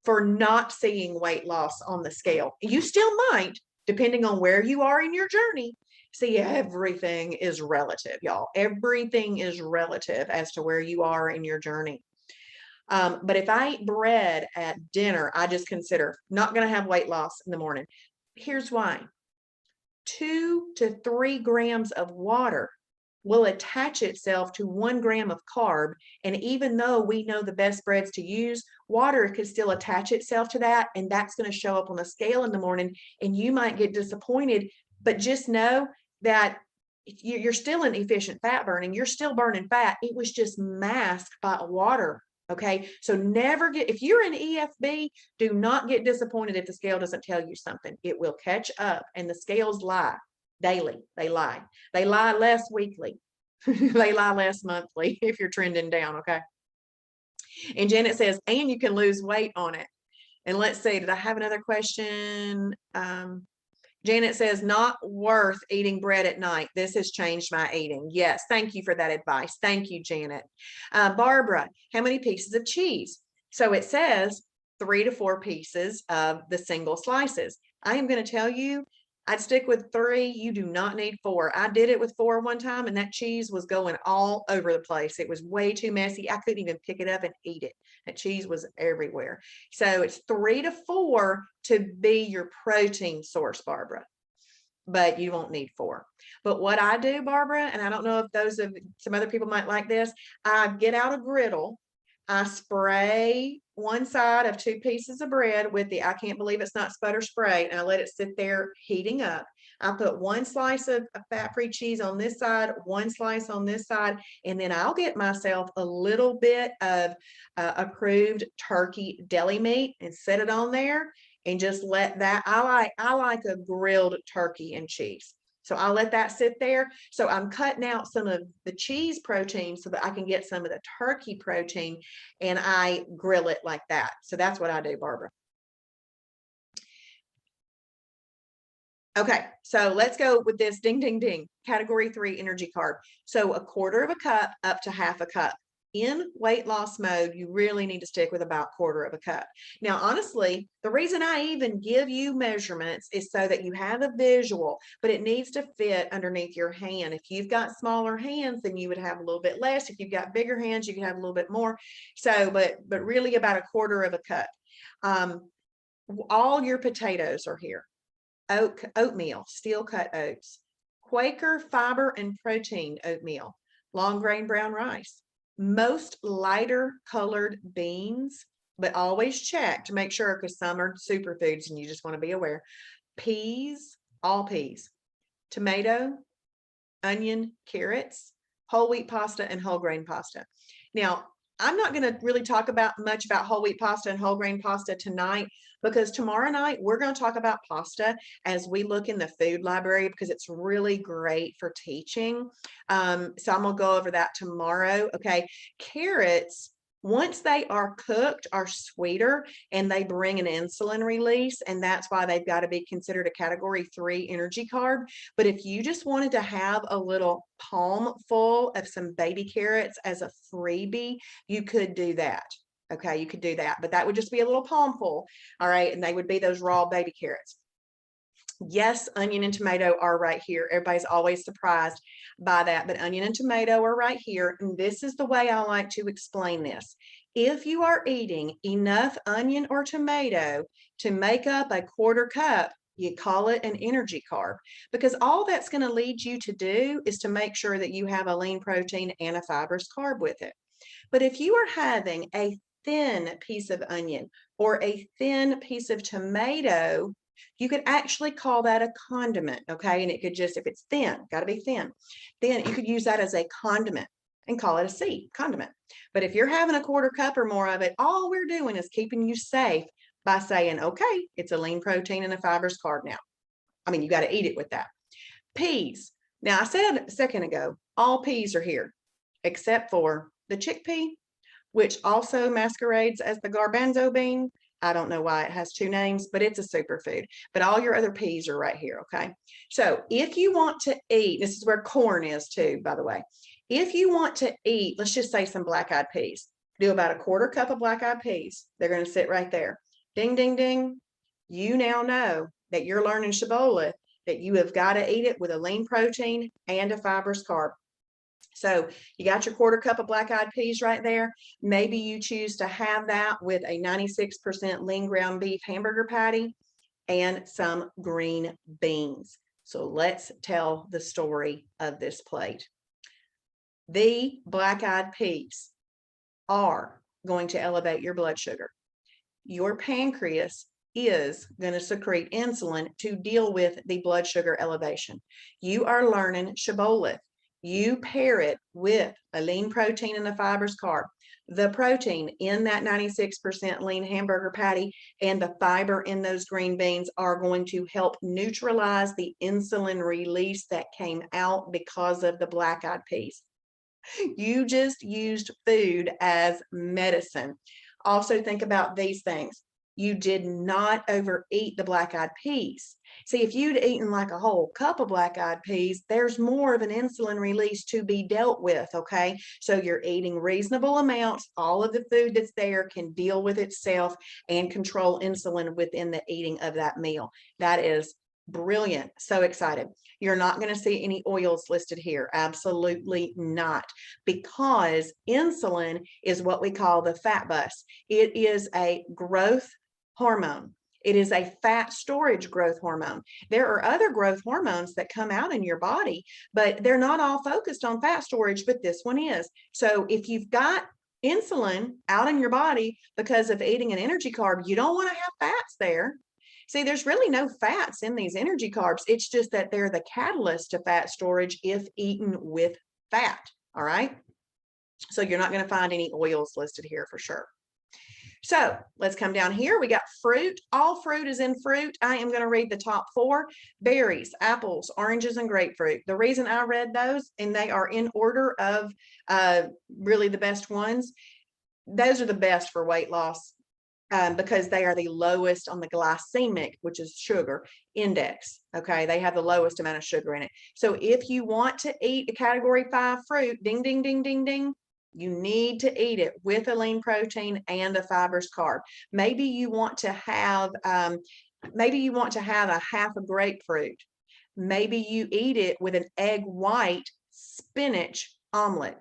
for not seeing weight loss on the scale. You still might, depending on where you are in your journey. See, everything is relative, y'all. Everything is relative as to where you are in your journey. But if I eat bread at dinner, I just consider not going to have weight loss in the morning. Here's why. 2 to 3 grams of water will attach itself to 1 gram of carb. And even though we know the best breads to use, water could still attach itself to that. And that's going to show up on the scale in the morning. And you might get disappointed, but just know that you're still in efficient fat burning. You're still burning fat. It was just masked by water. Okay. So if you're in EFB, do not get disappointed if the scale doesn't tell you something. It will catch up, and the scales lie daily. They lie less weekly. They lie less monthly if you're trending down. Okay. And Janet says, and you can lose weight on it. And let's see, did I have another question? Janet says, not worth eating bread at night. This has changed my eating. Yes, thank you for that advice. Thank you, Janet. Barbara, how many pieces of cheese? So it says 3 to 4 pieces of the single slices. I am going to tell you, I'd stick with 3. You do not need 4. I did it with 4 one time, and that cheese was going all over the place. It was way too messy. I couldn't even pick it up and eat it. That cheese was everywhere. So it's 3 to 4 to be your protein source, Barbara. But you won't need 4. But what I do, Barbara, and I don't know if some other people might like this, I get out a griddle. I spray one side of 2 pieces of bread with I can't believe it's not butter spray, and I let it sit there heating up. I put 1 slice of fat-free cheese on this side, 1 slice on this side, and then I'll get myself a little bit of approved turkey deli meat and set it on there and just let that. I like a grilled turkey and cheese. So I'll let that sit there. So I'm cutting out some of the cheese protein so that I can get some of the turkey protein, and I grill it like that. So that's what I do, Barbara. Okay, so let's go with this ding, ding, ding. Category 3 energy carb. So 1/4 of a cup up to 1/2 a cup. In weight loss mode, you really need to stick with about 1/4 of a cup. Now, honestly, the reason I even give you measurements is so that you have a visual, but it needs to fit underneath your hand. If you've got smaller hands, then you would have a little bit less. If you've got bigger hands, you can have a little bit more. So, but really about 1/4 of a cup. All your potatoes are here. Oatmeal, steel cut oats, Quaker fiber and protein oatmeal, long grain brown rice, most lighter colored beans, but always check to make sure, because some are superfoods and you just want to be aware. Peas, all peas, tomato, onion, carrots, whole wheat pasta, and whole grain pasta. Now, I'm not going to really talk much about whole wheat pasta and whole grain pasta tonight, because tomorrow night we're going to talk about pasta as we look in the food library, because it's really great for teaching. So I'm going to go over that tomorrow. Okay. Carrots, once they are cooked, are sweeter and they bring an insulin release, and that's why they've got to be considered a category 3 energy carb. But if you just wanted to have a little palm full of some baby carrots as a freebie, you could do that. Okay, you could do that, but that would just be a little palmful. All right, and they would be those raw baby carrots. Yes, onion and tomato are right here. Everybody's always surprised by that, but onion and tomato are right here. And this is the way I like to explain this. If you are eating enough onion or tomato to make up a 1/4 cup, you call it an energy carb, because all that's going to lead you to do is to make sure that you have a lean protein and a fibrous carb with it. But if you are having a thin piece of onion or a thin piece of tomato, you could actually call that a condiment, okay? And it could just, if it's thin, got to be thin, then you could use that as a condiment and call it a C, condiment. But if you're having a 1/4 cup or more of it, all we're doing is keeping you safe by saying, okay, it's a lean protein and a fibrous carb now. I mean, you got to eat it with that. Peas. Now, I said a second ago, all peas are here, except for the chickpea, which also masquerades as the garbanzo bean. I don't know why it has 2 names, but it's a superfood. But all your other peas are right here, okay? So if you want to eat, this is where corn is too, by the way. If you want to eat, let's just say some black-eyed peas. Do about a 1/4 cup of black-eyed peas. They're going to sit right there. Ding, ding, ding. You now know that you're learning Shibboleth, that you have got to eat it with a lean protein and a fibrous carb. So you got your 1/4 cup of black-eyed peas right there. Maybe you choose to have that with a 96% lean ground beef hamburger patty and some green beans. So let's tell the story of this plate. The black-eyed peas are going to elevate your blood sugar. Your pancreas is going to secrete insulin to deal with the blood sugar elevation. You are learning Shibboleth. You pair it with a lean protein and a fibrous carb. The protein in that 96% lean hamburger patty and the fiber in those green beans are going to help neutralize the insulin release that came out because of the black-eyed peas. You just used food as medicine. Also think about these things. You did not overeat the black-eyed peas. See, if you'd eaten like a whole cup of black-eyed peas, there's more of an insulin release to be dealt with, okay? So you're eating reasonable amounts. All of the food that's there can deal with itself and control insulin within the eating of that meal. That is brilliant. So excited. You're not going to see any oils listed here. Absolutely not. Because insulin is what we call the fat bus. It is a growth hormone. It is a fat storage growth hormone. There are other growth hormones that come out in your body, but they're not all focused on fat storage, but this one is. So if you've got insulin out in your body because of eating an energy carb, you don't want to have fats there. See, there's really no fats in these energy carbs. It's just that they're the catalyst to fat storage if eaten with fat. All right. So you're not going to find any oils listed here for sure. So let's come down here. We got fruit. All fruit is in fruit. I am going to read the top 4: berries, apples, oranges, and grapefruit. The reason I read those, and they are in order of really the best ones, those are the best for weight loss because they are the lowest on the glycemic, which is sugar index. Okay, they have the lowest amount of sugar in it. So if you want to eat a category 5 fruit, ding, ding, ding, ding, ding, you need to eat it with a lean protein and a fibrous carb. Maybe you want to have a half a grapefruit. Maybe you eat it with an egg white spinach omelet.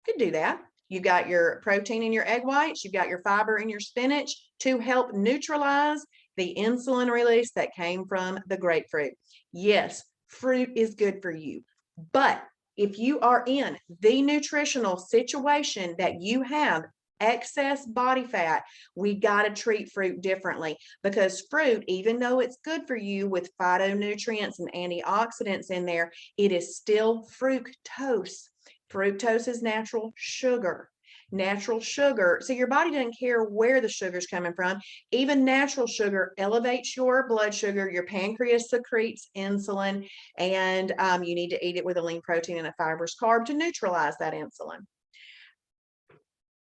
Could do that. You got your protein in your egg whites, you've got your fiber in your spinach to help neutralize the insulin release that came from the grapefruit. Yes, fruit is good for you, but if you are in the nutritional situation that you have excess body fat, we got to treat fruit differently, because fruit, even though it's good for you with phytonutrients and antioxidants in there, it is still fructose. Fructose is natural sugar. natural sugar. So your body doesn't care where the sugar's coming from. Even natural sugar elevates your blood sugar. Your pancreas secretes insulin, and you need to eat it with a lean protein and a fibrous carb to neutralize that insulin.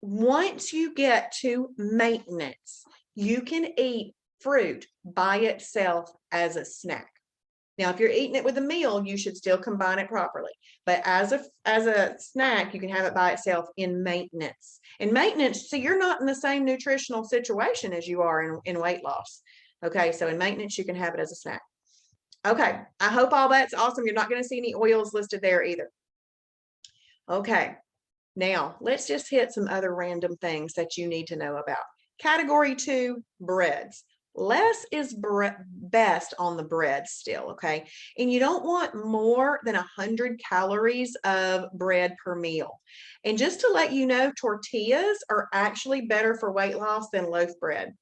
Once you get to maintenance, you can eat fruit by itself as a snack. Now, if you're eating it with a meal, you should still combine it properly. But as a snack, you can have it by itself in maintenance. In maintenance, so you're not in the same nutritional situation as you are in weight loss. Okay, so in maintenance, you can have it as a snack. Okay, I hope all that's awesome. You're not going to see any oils listed there either. Okay, now let's just hit some other random things that you need to know about. Category 2, breads. Less is best on the bread still, okay? And you don't want more than 100 calories of bread per meal. And just to let you know, tortillas are actually better for weight loss than loaf bread.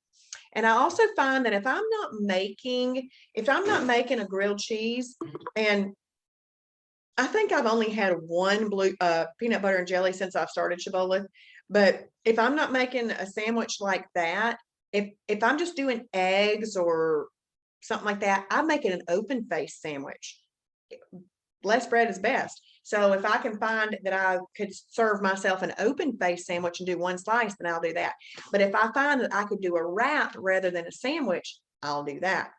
And I also find that if I'm not making a grilled cheese, and I think I've only had one peanut butter and jelly since I've started Shibboleth, but if I'm not making a sandwich like that, if I'm just doing eggs or something like that, I'm making an open face sandwich. Less bread is best. So if I can find that I could serve myself an open face sandwich and do one slice, then I'll do that. But if I find that I could do a wrap rather than a sandwich, I'll do that.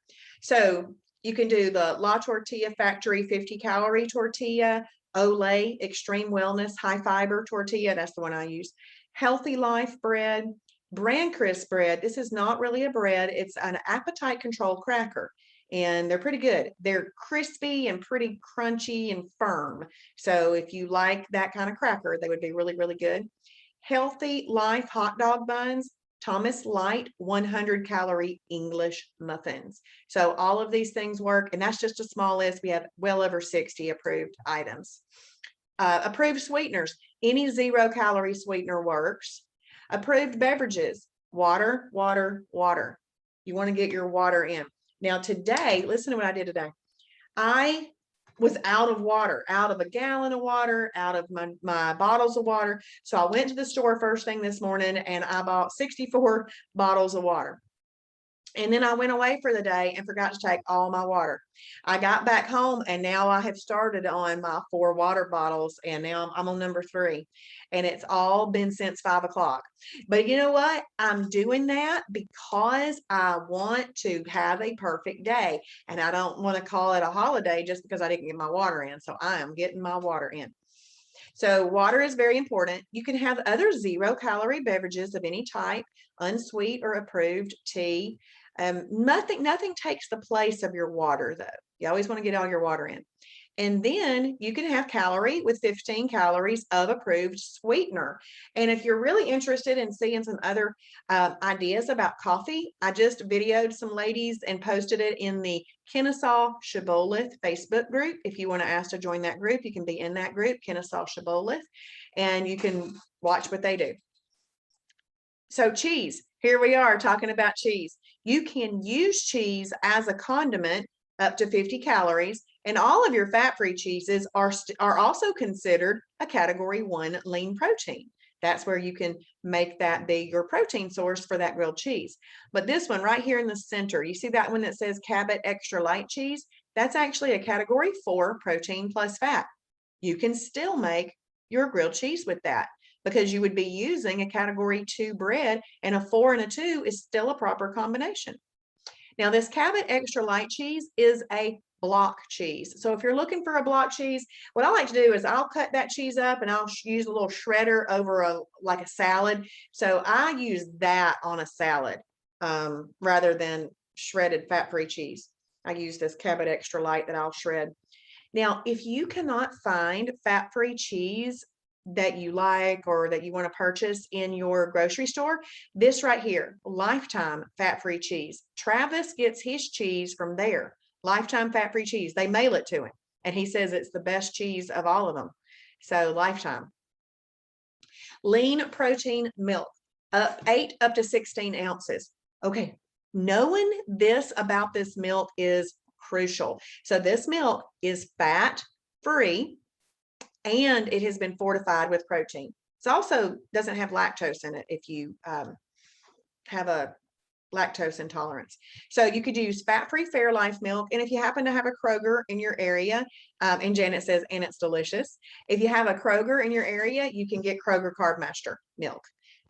So you can do the La Tortilla Factory 50-calorie tortilla, Olay Extreme Wellness High Fiber tortilla. That's the one I use. Healthy Life bread, Bran Crisp bread. This is not really a bread. It's an appetite control cracker, and they're pretty good. They're crispy and pretty crunchy and firm. So if you like that kind of cracker, they would be really, really good. Healthy Life hot dog buns, Thomas Light 100-calorie English muffins. So all of these things work, and that's just a small list. We have well over 60 approved items. Approved sweeteners, any 0-calorie sweetener works. Approved beverages, water, water, water. You want to get your water in. Now today, listen to what I did today. I was out of water, out of a gallon of water, out of my bottles of water. So I went to the store first thing this morning and I bought 64 bottles of water. And then I went away for the day and forgot to take all my water. I got back home and now I have started on my 4 water bottles, and now I'm on number 3, and it's all been since 5 o'clock. But you know what? I'm doing that because I want to have a perfect day, and I don't want to call it a holiday just because I didn't get my water in. So I am getting my water in. So water is very important. You can have other 0-calorie beverages of any type, unsweet or approved tea. Nothing takes the place of your water, though. You always want to get all your water in. And then you can have calorie with 15 calories of approved sweetener. And if you're really interested in seeing some other ideas about coffee, I just videoed some ladies and posted it in the Kennesaw Shibboleth Facebook group. If you want to ask to join that group, you can be in that group, Kennesaw Shibboleth, and you can watch what they do. So cheese, here we are talking about cheese. You can use cheese as a condiment up to 50 calories, and all of your fat-free cheeses are also considered a category 1 lean protein. That's where you can make that be your protein source for that grilled cheese. But this one right here in the center, you see that one that says Cabot Extra Light Cheese? That's actually a category 4 protein plus fat. You can still make your grilled cheese with that, because you would be using a category 2 bread, and a 4 and a 2 is still a proper combination. Now, this Cabot Extra Light Cheese is a block cheese. So if you're looking for a block cheese, what I like to do is I'll cut that cheese up and I'll use a little shredder over like a salad. So I use that on a salad rather than shredded fat-free cheese. I use this Cabot Extra Light that I'll shred. Now, if you cannot find fat-free cheese that you like or that you want to purchase in your grocery store, this right here, Lifetime fat-free cheese. Travis gets his cheese from there. Lifetime fat-free cheese. They mail it to him, and he says it's the best cheese of all of them. So Lifetime. Lean protein milk, 8 up to 16 ounces. Okay, knowing this about this milk is crucial. So this milk is fat-free, and it has been fortified with protein. It also doesn't have lactose in it if you have a lactose intolerance. So you could use fat-free Fairlife milk. And if you happen to have a Kroger in your area, and Janet says, and it's delicious. If you have a Kroger in your area, you can get Kroger Carb Master milk.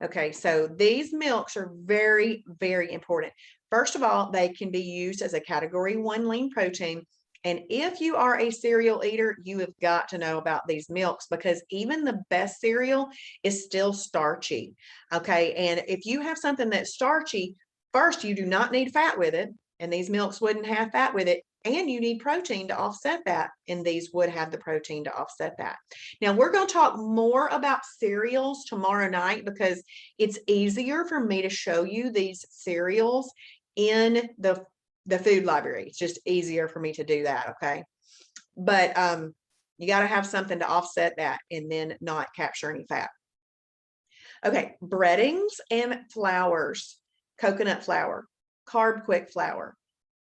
Okay, so these milks are very, very important. First of all, they can be used as a category 1 lean protein. And if you are a cereal eater, you have got to know about these milks, because even the best cereal is still starchy. Okay, and if you have something that's starchy, first, you do not need fat with it, and these milks wouldn't have fat with it, and you need protein to offset that, and these would have the protein to offset that. Now, we're going to talk more about cereals tomorrow night, because it's easier for me to show you these cereals in the food library. It's just easier for me to do that, okay? But you got to have something to offset that and then not capture any fat. Okay, breadings and flours. Coconut flour, Carb Quick flour,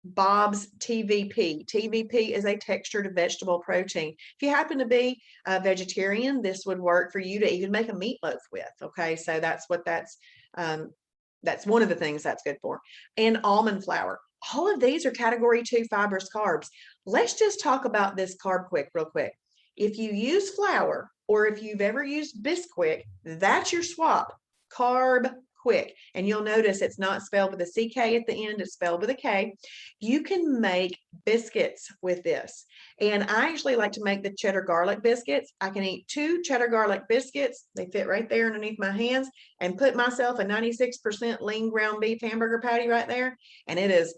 Bob's TVP. TVP is a textured vegetable protein. If you happen to be a vegetarian, this would work for you to even make a meatloaf with. Okay, so that's one of the things that's good for. And almond flour. All of these are category 2 fibrous carbs. Let's just talk about this Carb Quick real quick. If you use flour, or if you've ever used Bisquick, that's your swap. Carb Quick. And you'll notice it's not spelled with a CK at the end, it's spelled with a K. You can make biscuits with this. And I actually like to make the cheddar garlic biscuits. I can eat 2 cheddar garlic biscuits. They fit right there underneath my hands, and put myself a 96% lean ground beef hamburger patty right there. And it is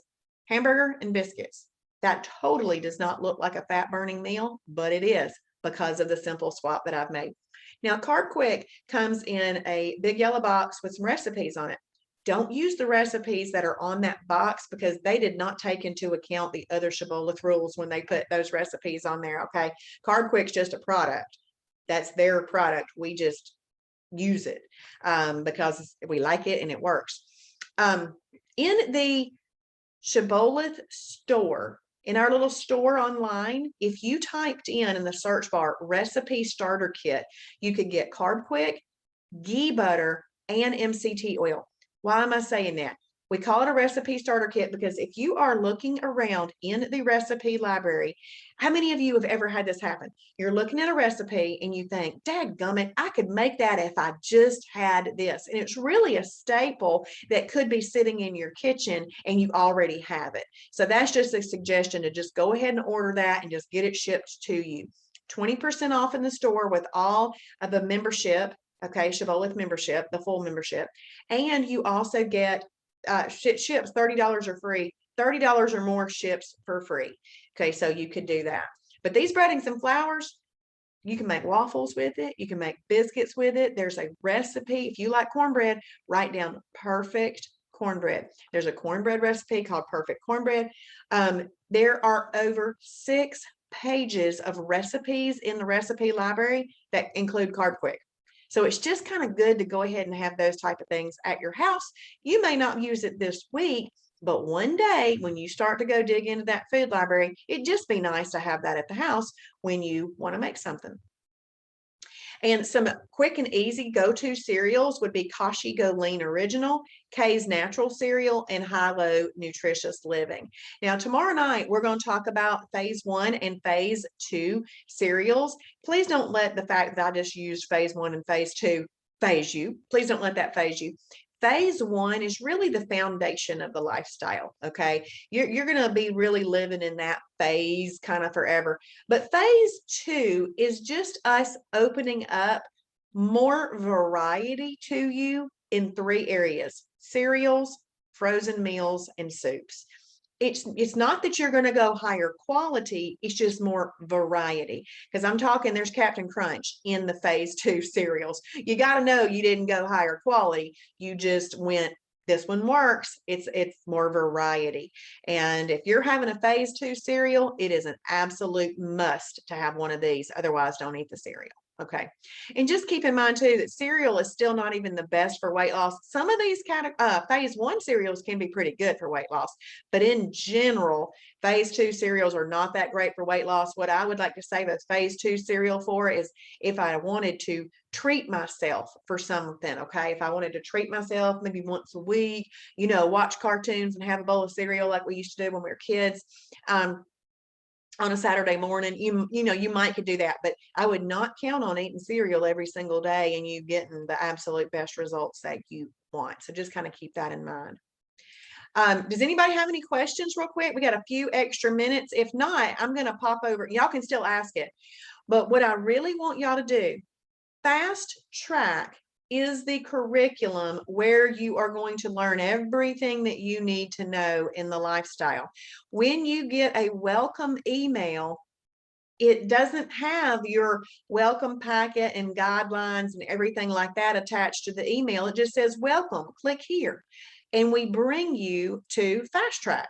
hamburger and biscuits. That totally does not look like a fat burning meal, but it is, because of the simple swap that I've made. Now, Carb Quick comes in a big yellow box with some recipes on it. Don't use the recipes that are on that box, because they did not take into account the other Shibboleth rules when they put those recipes on there, okay? Carb Quick's just a product. That's their product. We just use it because we like it and it works. In the Shibboleth store, in our little store online, if you typed in the search bar recipe starter kit, you could get Carb Quick, ghee butter, and MCT oil. Why am I saying that? We call it a recipe starter kit because if you are looking around in the recipe library, how many of you have ever had this happen? You're looking at a recipe and you think, dadgummit, I could make that if I just had this. And it's really a staple that could be sitting in your kitchen and you already have it. So that's just a suggestion to just go ahead and order that and just get it shipped to you. 20% off in the store with all of the membership, okay, Shibboleth membership, the full membership. And you also get ships $30 or free, $30 or more ships for free. Okay, so you could do that. But these breadings and flours, you can make waffles with it. You can make biscuits with it. There's a recipe. If you like cornbread, write down perfect cornbread. There's a cornbread recipe called Perfect Cornbread. There are over 6 pages of recipes in the recipe library that include Carb Quick. So it's just kind of good to go ahead and have those type of things at your house. You may not use it this week, but one day when you start to go dig into that food library, it'd just be nice to have that at the house when you want to make something. And some quick and easy go-to cereals would be Kashi Go Lean Original, K's Natural Cereal, and High-Low Nutritious Living. Now, tomorrow night, we're going to talk about phase 1 and phase 2 cereals. Please don't let the fact that I just used phase 1 and phase 2 phase you. Please don't let that phase you. Phase 1 is really the foundation of the lifestyle, okay? You're going to be really living in that phase kind of forever. But phase 2 is just us opening up more variety to you in 3 areas: cereals, frozen meals, and soups. It's not that you're going to go higher quality, it's just more variety. Because I'm talking, there's Captain Crunch in the phase 2 cereals. You got to know you didn't go higher quality. You just went, this one works. It's more variety. And if you're having a phase 2 cereal, it is an absolute must to have one of these. Otherwise, don't eat the cereal. Okay. And just keep in mind too, that cereal is still not even the best for weight loss. Some of these phase 1 cereals can be pretty good for weight loss, but in general, phase 2 cereals are not that great for weight loss. What I would like to save a phase 2 cereal for is if I wanted to treat myself for something. Okay. If I wanted to treat myself maybe once a week, watch cartoons and have a bowl of cereal like we used to do when we were kids. On a Saturday morning, you might could do that, but I would not count on eating cereal every single day and you getting the absolute best results that you want. So just kind of keep that in mind. Does anybody have any questions real quick? We got a few extra minutes. If not, I'm going to pop over. Y'all can still ask it. But what I really want y'all to do, Fast Track is the curriculum where you are going to learn everything that you need to know in the lifestyle. When you get a welcome email, it doesn't have your welcome packet and guidelines and everything like that attached to the email. It just says, welcome, click here. And we bring you to Fast Track.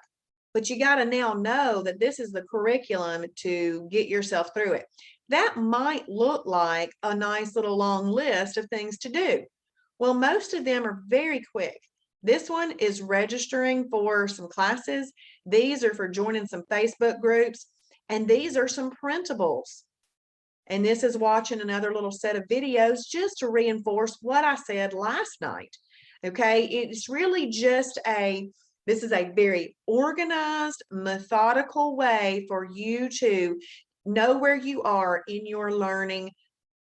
But you got to now know that this is the curriculum to get yourself through it. That might look like a nice little long list of things to do. Well, most of them are very quick. This one is registering for some classes. These are for joining some Facebook groups. And these are some printables. And this is watching another little set of videos just to reinforce what I said last night. Okay, it's really just this is a very organized, methodical way for you to know where you are in your learning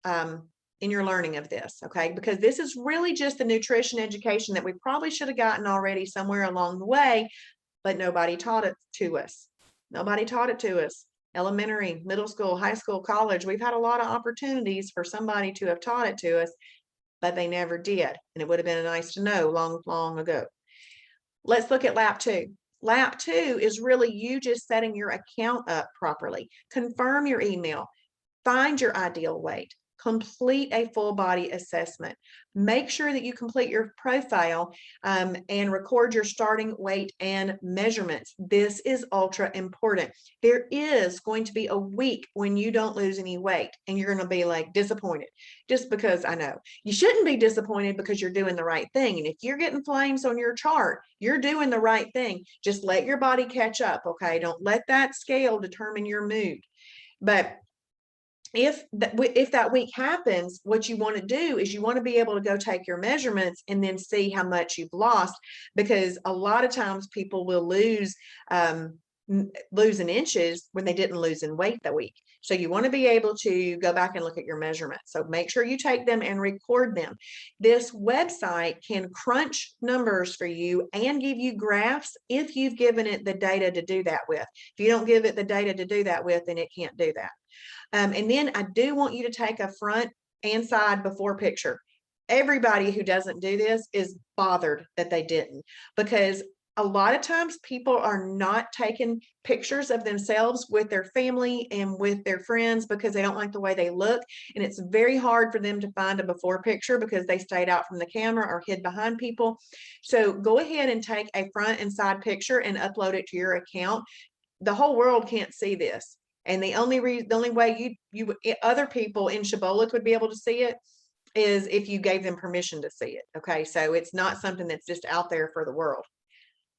of this, okay? Because this is really just the nutrition education that we probably should have gotten already somewhere along the way, but nobody taught it to us. Nobody taught it to us. Elementary, middle school, high school, college, we've had a lot of opportunities for somebody to have taught it to us, but they never did. And it would have been nice to know long, long ago. Let's look at lap 2. Lap 2 is really you just setting your account up properly. Confirm your email. Find your ideal weight. Complete a full body assessment. Make sure that you complete your profile and record your starting weight and measurements. This is ultra important. There is going to be a week when you don't lose any weight and you're going to be like disappointed, just because I know you shouldn't be disappointed because you're doing the right thing. And if you're getting flames on your chart, you're doing the right thing. Just let your body catch up. Okay. Don't let that scale determine your mood. But if that week happens, what you want to do is you want to be able to go take your measurements and then see how much you've lost, because a lot of times people will lose in inches when they didn't lose in weight that week. So you want to be able to go back and look at your measurements. So make sure you take them and record them. This website can crunch numbers for you and give you graphs if you've given it the data to do that with. If you don't give it the data to do that with, then it can't do that. And then I do want you to take a front and side before picture. Everybody who doesn't do this is bothered that they didn't, because a lot of times people are not taking pictures of themselves with their family and with their friends because they don't like the way they look. And it's very hard for them to find a before picture because they stayed out from the camera or hid behind people. So go ahead and take a front and side picture and upload it to your account. The whole world can't see this. And the only way other people in Shibboleth would be able to see it is if you gave them permission to see it. Okay. So it's not something that's just out there for the world.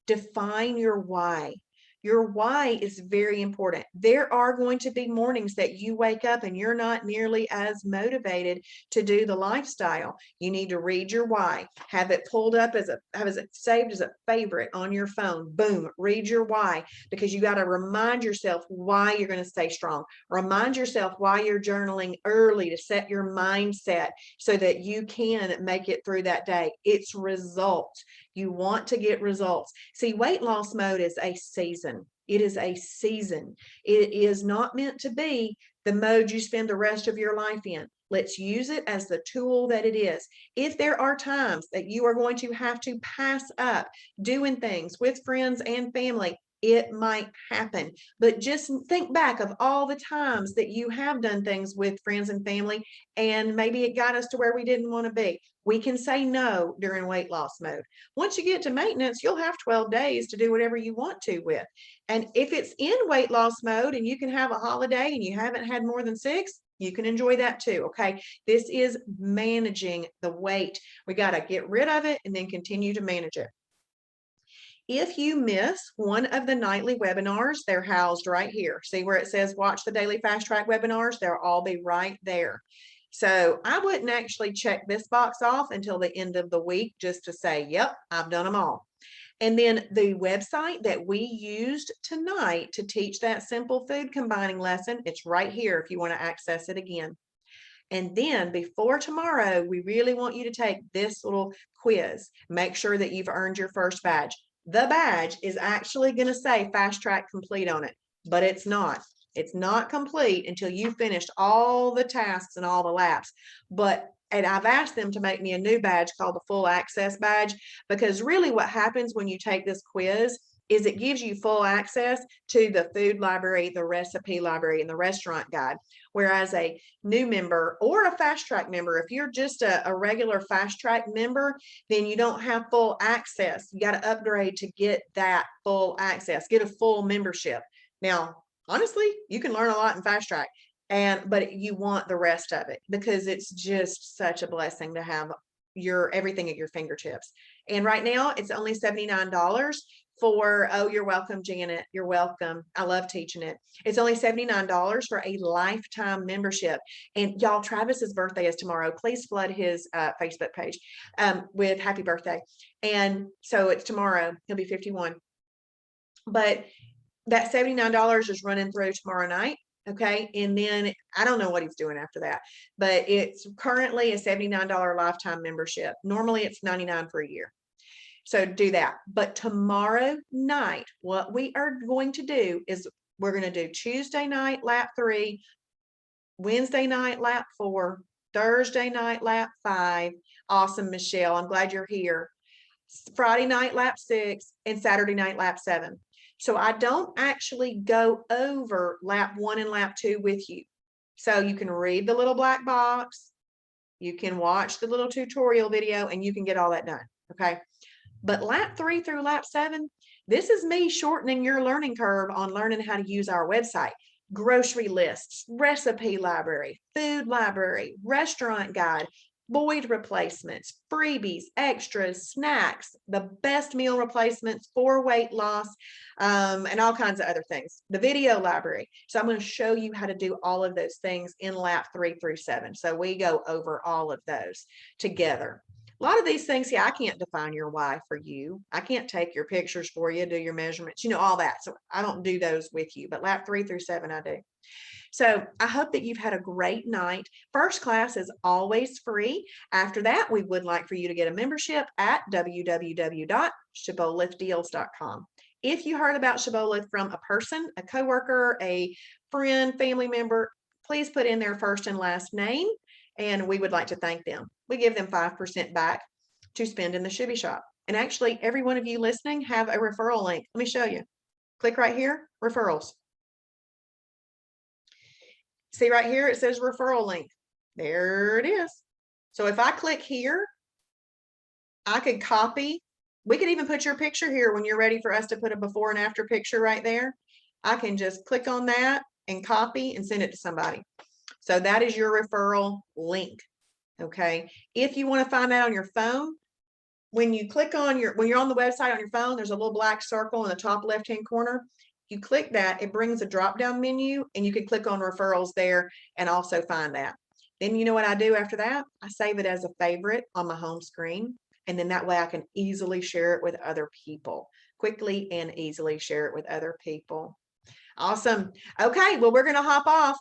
Define your why. Your why is very important. There are going to be mornings that you wake up and you're not nearly as motivated to do the lifestyle. You need to read your why. Have it pulled up have it saved as a favorite on your phone. Boom, read your why, because you got to remind yourself why you're going to stay strong. Remind yourself why you're journaling early to set your mindset so that you can make it through that day. It's results. You want to get results. See, weight loss mode is a season. It is a season. It is not meant to be the mode you spend the rest of your life in. Let's use it as the tool that it is. If there are times that you are going to have to pass up doing things with friends and family, it might happen. But just think back of all the times that you have done things with friends and family, and maybe it got us to where we didn't want to be. We can say no during weight loss mode. Once you get to maintenance, you'll have 12 days to do whatever you want to with. And if it's in weight loss mode and you can have a holiday and you haven't had more than 6, You can enjoy that too, okay? This is managing the weight. We got to get rid of it and then continue to manage it. If you miss one of the nightly webinars, they're housed right here. See where it says watch the daily fast track webinars? They'll all be right there. So I wouldn't actually check this box off until the end of the week just to say, yep, I've done them all. And then the website that we used tonight to teach that simple food combining lesson, it's right here if you want to access it again. And then before tomorrow, we really want you to take this little quiz. Make sure that you've earned your first badge. The badge is actually going to say fast track complete on it, but it's not. It's not complete until you finished all the tasks and all the laps. And I've asked them to make me a new badge called the full access badge, because really what happens when you take this quiz is it gives you full access to the food library, the recipe library, and the restaurant guide. Whereas a new member or a fast track member, if you're just a regular fast track member, then you don't have full access. You got to upgrade to get that full access, get a full membership. Now, honestly, you can learn a lot in fast track, but you want the rest of it because it's just such a blessing to have everything at your fingertips. And right now it's only $79 for, oh, you're welcome, Janet. You're welcome. I love teaching it. It's only $79 for a lifetime membership. And y'all, Travis's birthday is tomorrow. Please flood his Facebook page with happy birthday. And so it's tomorrow. He'll be 51. But that $79 is running through tomorrow night. Okay. And then I don't know what he's doing after that, but it's currently a $79 lifetime membership. Normally it's $99 for a year. So do that. But tomorrow night, what we are going to do is we're going to do Tuesday night, lap 3, Wednesday night, lap 4, Thursday night, lap 5. Awesome, Michelle. I'm glad you're here. Friday night, lap 6, and Saturday night, lap 7. So I don't actually go over lap 1 and lap 2 with you. So you can read the little black box, you can watch the little tutorial video, and you can get all that done. Okay. But lap 3 through lap 7, this is me shortening your learning curve on learning how to use our website. Grocery lists, recipe library, food library, restaurant guide, void replacements, freebies, extras, snacks, the best meal replacements for weight loss, and all kinds of other things. The video library. So I'm going to show you how to do all of those things in lap 3 through 7. So we go over all of those together. A lot of these things, I can't define your why for you. I can't take your pictures for you, do your measurements, all that. So I don't do those with you, but lap 3 through 7, I do. So I hope that you've had a great night. First class is always free. After that, we would like for you to get a membership at www.shibbolethdeals.com. If you heard about Shibboleth from a person, a coworker, a friend, family member, please put in their first and last name, and we would like to thank them. We give them 5% back to spend in the Shibby Shop. And actually, every one of you listening have a referral link. Let me show you. Click right here, referrals. See right here, it says referral link. There it is. So if I click here, I could copy. We could even put your picture here when you're ready for us to put a before and after picture right there. I can just click on that and copy and send it to somebody. So that is your referral link. Okay. If you want to find that on your phone, when you click on when you're on the website on your phone, there's a little black circle in the top left-hand corner. You click that, it brings a drop-down menu, and you can click on referrals there and also find that. Then you know what I do after that? I save it as a favorite on my home screen. And then that way I can easily share it with other people, quickly and easily share it with other people. Awesome. Okay. Well, we're going to hop off.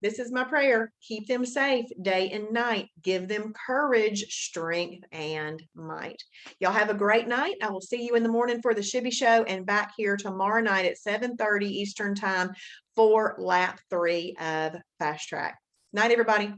This is my prayer. Keep them safe day and night. Give them courage, strength, and might. Y'all have a great night. I will see you in the morning for the Shibby Show and back here tomorrow night at 7:30 Eastern Time for lap 3 of Fast Track. Night, everybody.